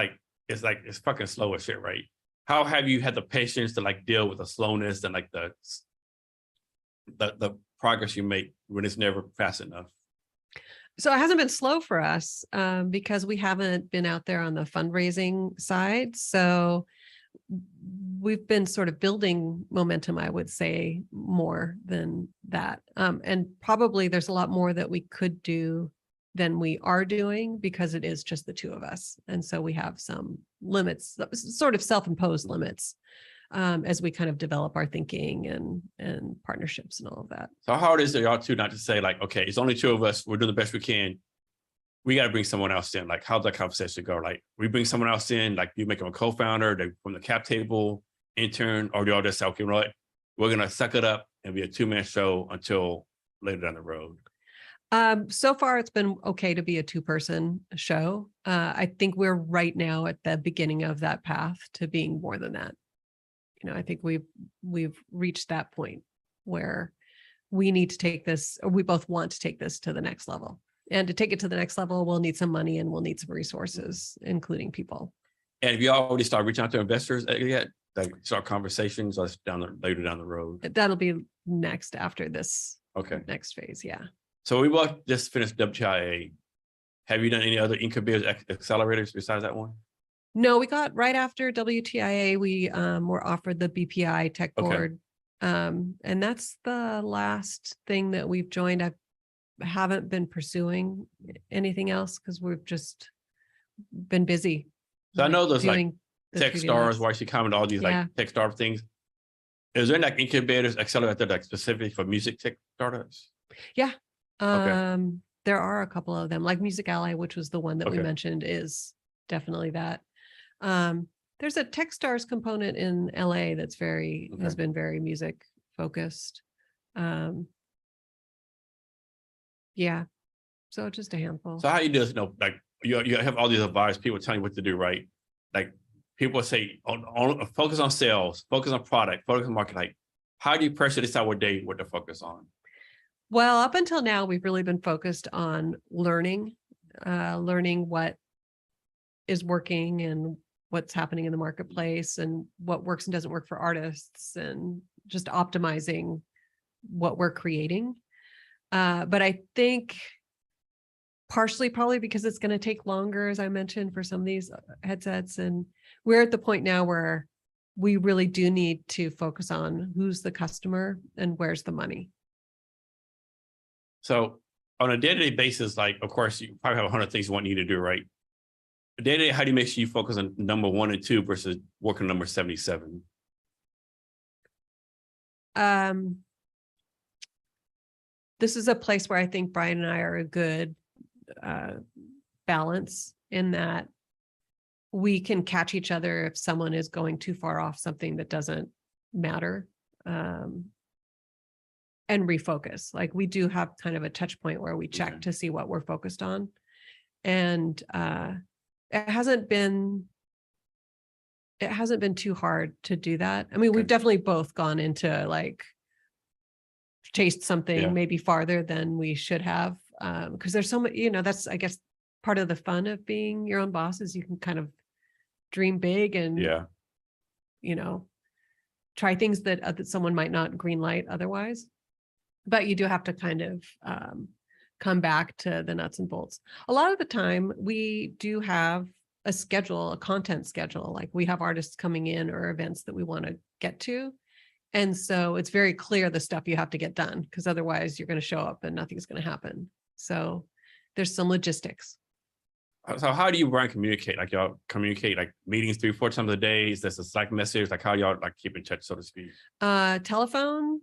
fucking slow as shit, right? How have you had the patience to like deal with the slowness and like the progress you make when it's never fast enough? So it hasn't been slow for us because we haven't been out there on the fundraising side. So we've been sort of building momentum, I would say, more than that. And probably there's a lot more that we could do than we are doing because it is just the two of us. And so we have some limits, sort of self-imposed limits as we kind of develop our thinking and partnerships and all of that. So how hard is it y'all too not to say like, okay, it's only two of us, we're doing the best we can. We got to bring someone else in. Like, how's that conversation go? Like, we bring someone else in, like you make them a co-founder from the cap table, intern, or do y'all just say, okay, right, we're going to suck it up and be a two-man show until later down the road? So far, it's been okay to be a two-person show. I think we're right now at the beginning of that path to being more than that. You know, I think we've reached that point where we need to take this, or we both want to take this to the next level. And to take it to the next level, we'll need some money and we'll need some resources, including people. And have you already started reaching out to investors yet? Like start conversations later down the road? That'll be next after this next phase, yeah. So we will just finish WTIA. Have you done any other incubators, accelerators besides that one? No, we got right after WTIA, we were offered the BPI Tech Board. And that's the last thing that we've joined. I haven't been pursuing anything else because we've just been busy. So I know there's like Techstars, YC Common, all these like tech startup things. Is there like incubators, accelerators that are like specific for music tech startups? Yeah. There are a couple of them, like Music Ally, which was the one that we mentioned, is definitely that. There's a Techstars component in LA that's has been very music focused. Yeah. So just a handful. So how you do this? Like you have all these advice, people telling you what to do, right? Like people say, focus on sales, focus on product, focus on market. Like, how do you personally decide what to focus on? Well, up until now, we've really been focused on learning what is working and what's happening in the marketplace and what works and doesn't work for artists and just optimizing what we're creating. But I think partially probably because it's going to take longer, as I mentioned, for some of these headsets. And we're at the point now where we really do need to focus on who's the customer and where's the money. So on a day-to-day basis, like, of course, you probably have 100 things you want you to do, right? Day-to-day, how do you make sure you focus on number 1 and 2 versus working number 77? This is a place where I think Brian and I are a good balance in that we can catch each other if someone is going too far off something that doesn't matter. And refocus. Like we do have kind of a touch point where we check to see what we're focused on. And it hasn't been too hard to do that. I mean, we've definitely both gone into like chased something maybe farther than we should have. Because there's so much, that's, I guess, part of the fun of being your own boss is you can kind of dream big and, try things that someone might not green light otherwise. But you do have to kind of come back to the nuts and bolts. A lot of the time we do have a schedule, a content schedule, like we have artists coming in or events that we want to get to. And so it's very clear the stuff you have to get done because otherwise you're going to show up and nothing's going to happen. So there's some logistics. So how do you communicate? Like y'all communicate like meetings 3-4 times a day? Is this a Slack message? Like how y'all like keep in touch, so to speak? Telephone,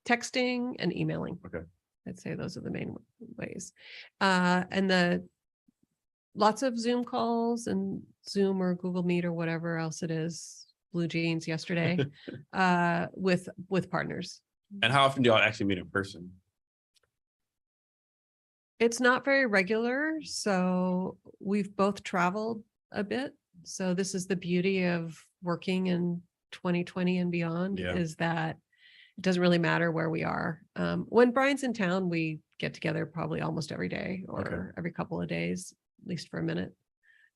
texting, and emailing. Okay. I'd say those are the main ways. And the lots of Zoom calls and Zoom or Google Meet or whatever else it is, Blue Jeans yesterday, with partners. And how often do y'all actually meet in person? It's not very regular, so we've both traveled a bit. So this is the beauty of working in 2020 and beyond, Yeah. is that it doesn't really matter where we are. When Brian's in town, we get together probably almost every day or every couple of days, at least for a minute.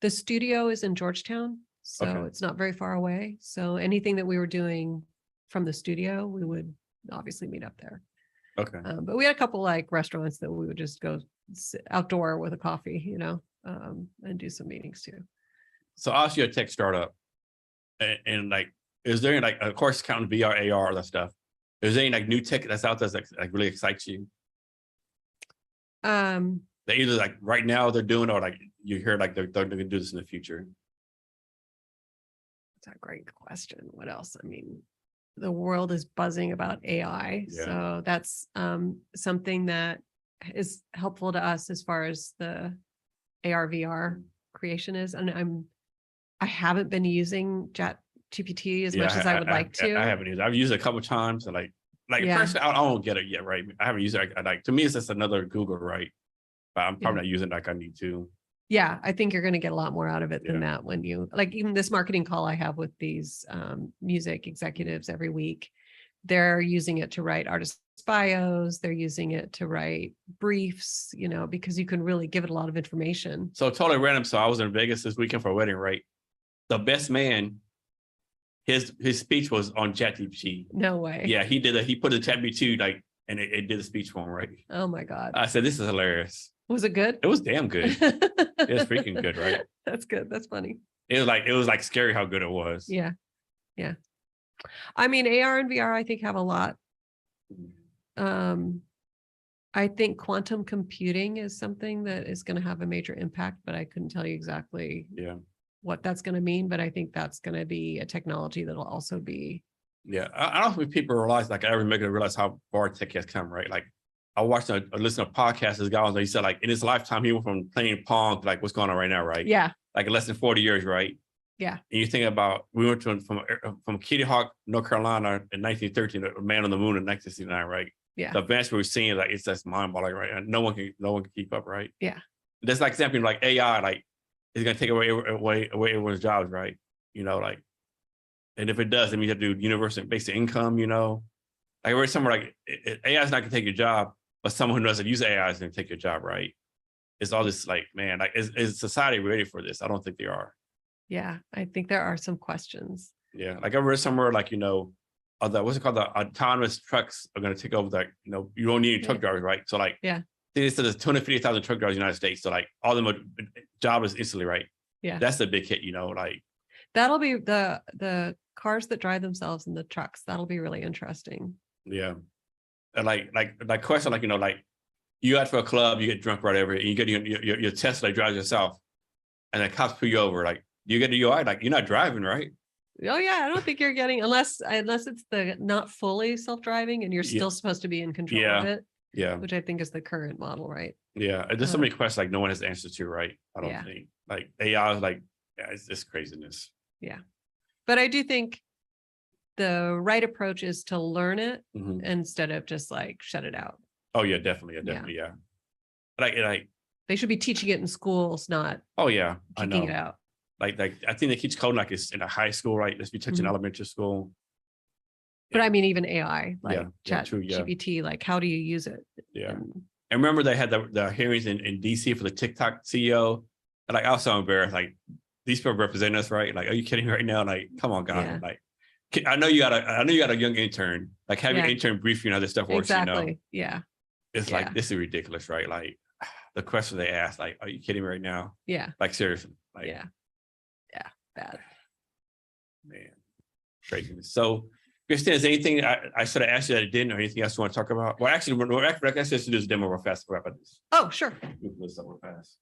The studio is in Georgetown, so it's not very far away. So anything that we were doing from the studio, we would obviously meet up there. Okay. But we had a couple like restaurants that we would just go sit outdoor with a coffee, you know, and do some meetings too. So obviously you're a tech startup, and like, is there any, like, of course, counting VR, AR, all that stuff, is there any like new tech that's out there that's like really excites you? They either like right now they're doing, or like you hear like they're going to do this in the future. That's a great question. What else? I mean, the world is buzzing about AI. Yeah. So that's something that is helpful to us as far as the AR VR creation is. And I haven't been using ChatGPT as much as I would like to. I haven't used it. I've used it a couple of times, and like personally, I don't get it yet, right? I haven't used it. Like, to me, it's just another Google, right? But I'm probably not using it like I need to. Yeah, I think you're going to get a lot more out of it than that when you, like, even this marketing call I have with these music executives every week, they're using it to write artist bios. They're using it to write briefs, you know, because you can really give it a lot of information. So totally random. So I was in Vegas this weekend for a wedding, right? The best man, his speech was on ChatGPT. No way. Yeah, he did. He put a ChatGPT like, and it did the speech for him, right? Oh my God. I said, this is hilarious. Was it good? It was damn good. It was freaking good, right? That's good. That's funny. It was like scary how good it was. Yeah. Yeah. I mean, AR and VR, I think, have a lot. I think quantum computing is something that is going to have a major impact, but I couldn't tell you exactly what that's going to mean. But I think that's going to be a technology that'll also be. Yeah. I don't think people realize, like, I ever make it realize how far tech has come, right? Like, I watched a listen to a podcast, this guy was, he said, like, in his lifetime, he went from playing Pong to like what's going on right now, right? Yeah. Like in less than 40 years, right? Yeah. And you think about, we went from Kitty Hawk, North Carolina in 1913, a man on the moon in 1969, right? Yeah. The advance we're seeing, like, it's just mind-boggling, right? And no one can keep up, right? Yeah. That's like something like AI, like, it's gonna take away everyone's jobs, right? You know, like, and if it does, then we have to do universal basic income, you know? Like, we're somewhere like AI is not gonna take your job, but someone who doesn't use AI is gonna take your job, right? It's all this, like, man, like, is society ready for this? I don't think they are. Yeah, I think there are some questions. Yeah, like I read somewhere, like, you know, what's it called? The autonomous trucks are going to take over. That, you know, you don't need any truck drivers, right? So, like, they said there's 250,000 truck drivers in the United States. So, like, all of them are jobless instantly, right? Yeah, that's the big hit, you know. Like, that'll be the cars that drive themselves and the trucks. That'll be really interesting. Yeah, and like question, like, you know, like, you out for a club, you get drunk, whatever, and you get your Tesla drives yourself, and the cops pull you over, like, you get a UI, like, you're not driving, right? Oh yeah, I don't think you're getting, unless it's the not fully self-driving and you're still supposed to be in control of it. Yeah, which I think is the current model, right? Yeah, there's so many questions like no one has answers to, right? I don't think, like, AI is like, it's craziness. Yeah, but I do think the right approach is to learn it instead of just like shut it out. Oh yeah, definitely, yeah. Like they should be teaching it in schools, not taking it out. Like I think they teach coding like it's in a high school, right? Let's be touching elementary school. But I mean, even AI, like GPT, like, how do you use it? Yeah. And remember they had the hearings in DC for the TikTok CEO. And like, I was so embarrassed. Like, these people represent us, right? Like, are you kidding me right now? Like, come on, guys. Yeah. Like, I know you got a young intern. Like, have your intern brief you how this stuff works. You know? Yeah. It's like, this is ridiculous, right? Like, the question they ask, like, are you kidding me right now? Yeah. Like, seriously. Like, yeah. Bad. Man, craziness. So, Christina, is there anything I should have asked you that I didn't, or anything else you want to talk about? Well, actually, let's just do this demo real fast. About this. Oh, sure. Real fast.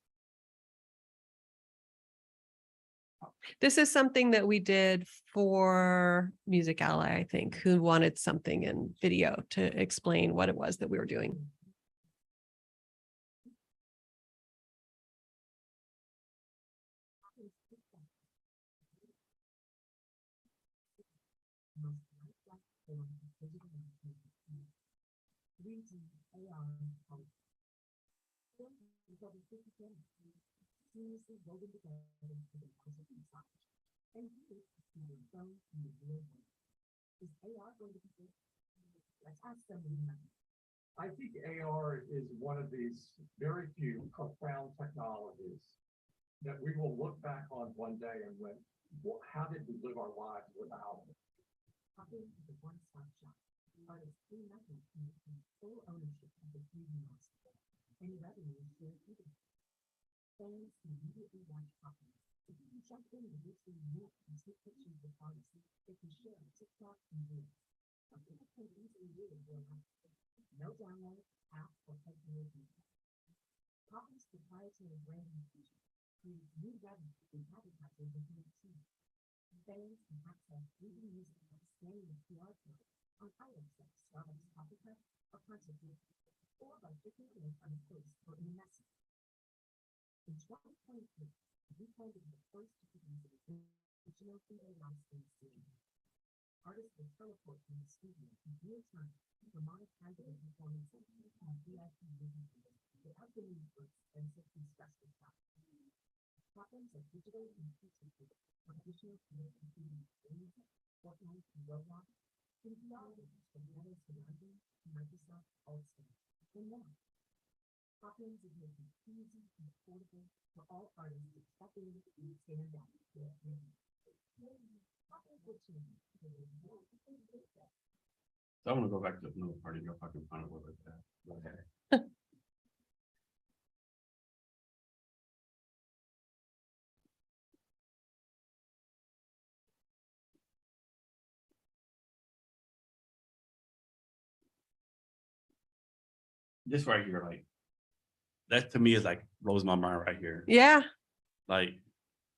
This is something that we did for Music Ally, I think, who wanted something in video to explain what it was that we were doing. I think AR is one of these very few profound technologies that we will look back on one day and went, well, how did we live our lives without it? So I'm gonna go back to another party. Go fucking find a word like that. Okay. This right here, like that to me is like blows my mind right here. Yeah. Like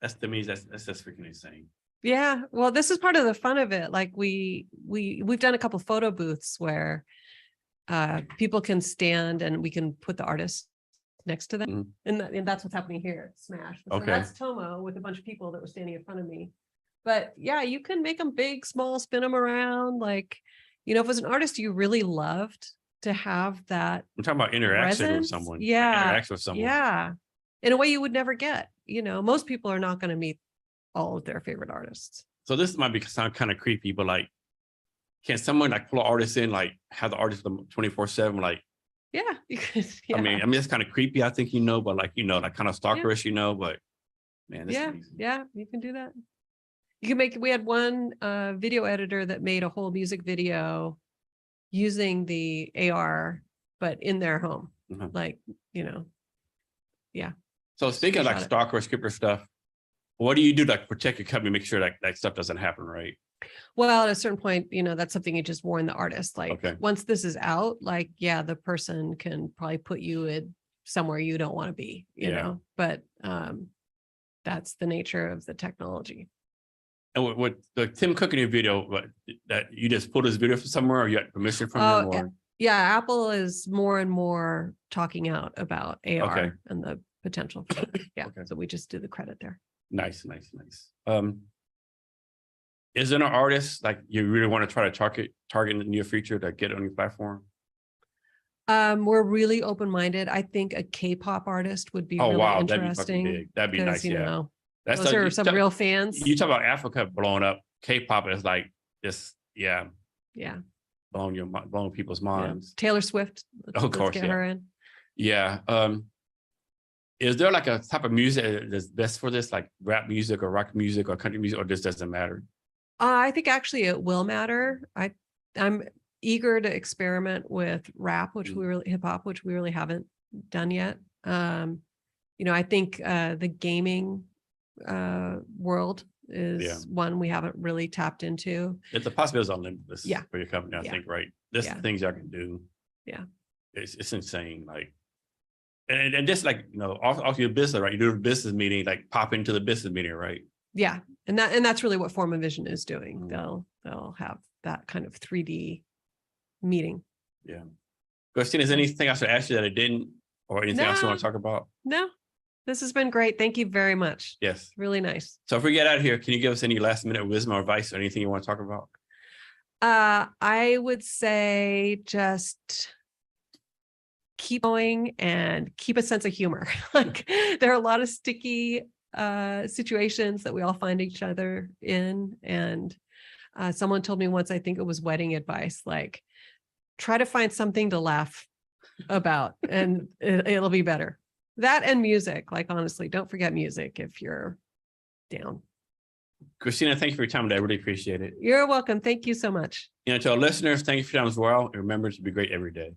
that's to me, that's just freaking insane. Yeah. Well, this is part of the fun of it. Like we've done a couple photo booths where people can stand and we can put the artist next to them. Mhm. And that's what's happening here at Smash. So Okay. that's Tomo with a bunch of people that were standing in front of me. But yeah, you can make them big, small, spin them around. Like, if it was an artist you really loved to have that. I'm talking about interaction with presence, someone. yeah, Like, interaction with someone. yeah, in a way you would never get. Most people are not going to meet all of their favorite artists. So this might be sound kind of creepy, but like, can someone like pull an artist in, like have the artist 24/7? Like, Yeah, you could. Yeah. I mean, it's kind of creepy. I think but like like kind of stalkerish, but man, this is amazing. Yeah, you can do that. You can we had one video editor that made a whole music video using the AR, but in their home. Mhm. Like, yeah. So speaking of like Shot it. stalker, skipper stuff, what do you do to like protect your company, make sure that stuff doesn't happen, right? Well, at a certain point, that's something you just warn the artist. Like Okay. once this is out, like, yeah, the person can probably put you in somewhere you don't want to be, you Yeah. know, but that's the nature of the technology. And what the Tim Cook in your video, that you just pulled his video from somewhere, or you had permission from him, or Yeah, Apple is more and more talking out about AR Okay. and the potential for that. Yeah. Okay. So we just do the credit there. nice. Is there an artist like you really want to try to target in the near future to get on your platform? We're really open-minded. I think a K-pop artist would be Oh really wow, that'd be interesting. fucking big. That'd be 'cause, nice. Yeah, that's those are some real fans. You talk about Africa blowing up. K-pop is like just Yeah. blowing people's Yeah. minds. Taylor Swift. Of Let's course, get yeah. her in. Yeah. Is there like a type of music that's best for this, like rap music or rock music or country music, or this doesn't matter? I think actually it will matter. I'm eager to experiment with rap, which we really hip hop, which we really haven't done yet. I think the gaming world is one we haven't really tapped into. It's a possibility on limitless Yeah. for your company, I Yeah. think, right? There's Yeah. things y'all can do. Yeah. It's insane. Like, and just like, also your business, right? You do a business meeting, like pop into the business meeting, right? Yeah. And that's really what Form of Vision is doing. Mm. They'll have that kind of 3D meeting. Yeah. Christina, is there anything I should ask you that I didn't, or anything else you want to talk about? No, This has been great. Thank you very much. Yes. Really nice. So if we get out of here, can you give us any last minute wisdom or advice or anything you want to talk about? I would say just keep going and keep a sense of humor. Like there are a lot of sticky situations that we all find each other in. And someone told me once, I think it was wedding advice, like try to find something to laugh about and it'll be better. That and music, like honestly, don't forget music if you're down. Christina, thank you for your time today. I really appreciate it. You're welcome. Thank you so much. To our listeners, thank you for your time as well. And remember to be great every day.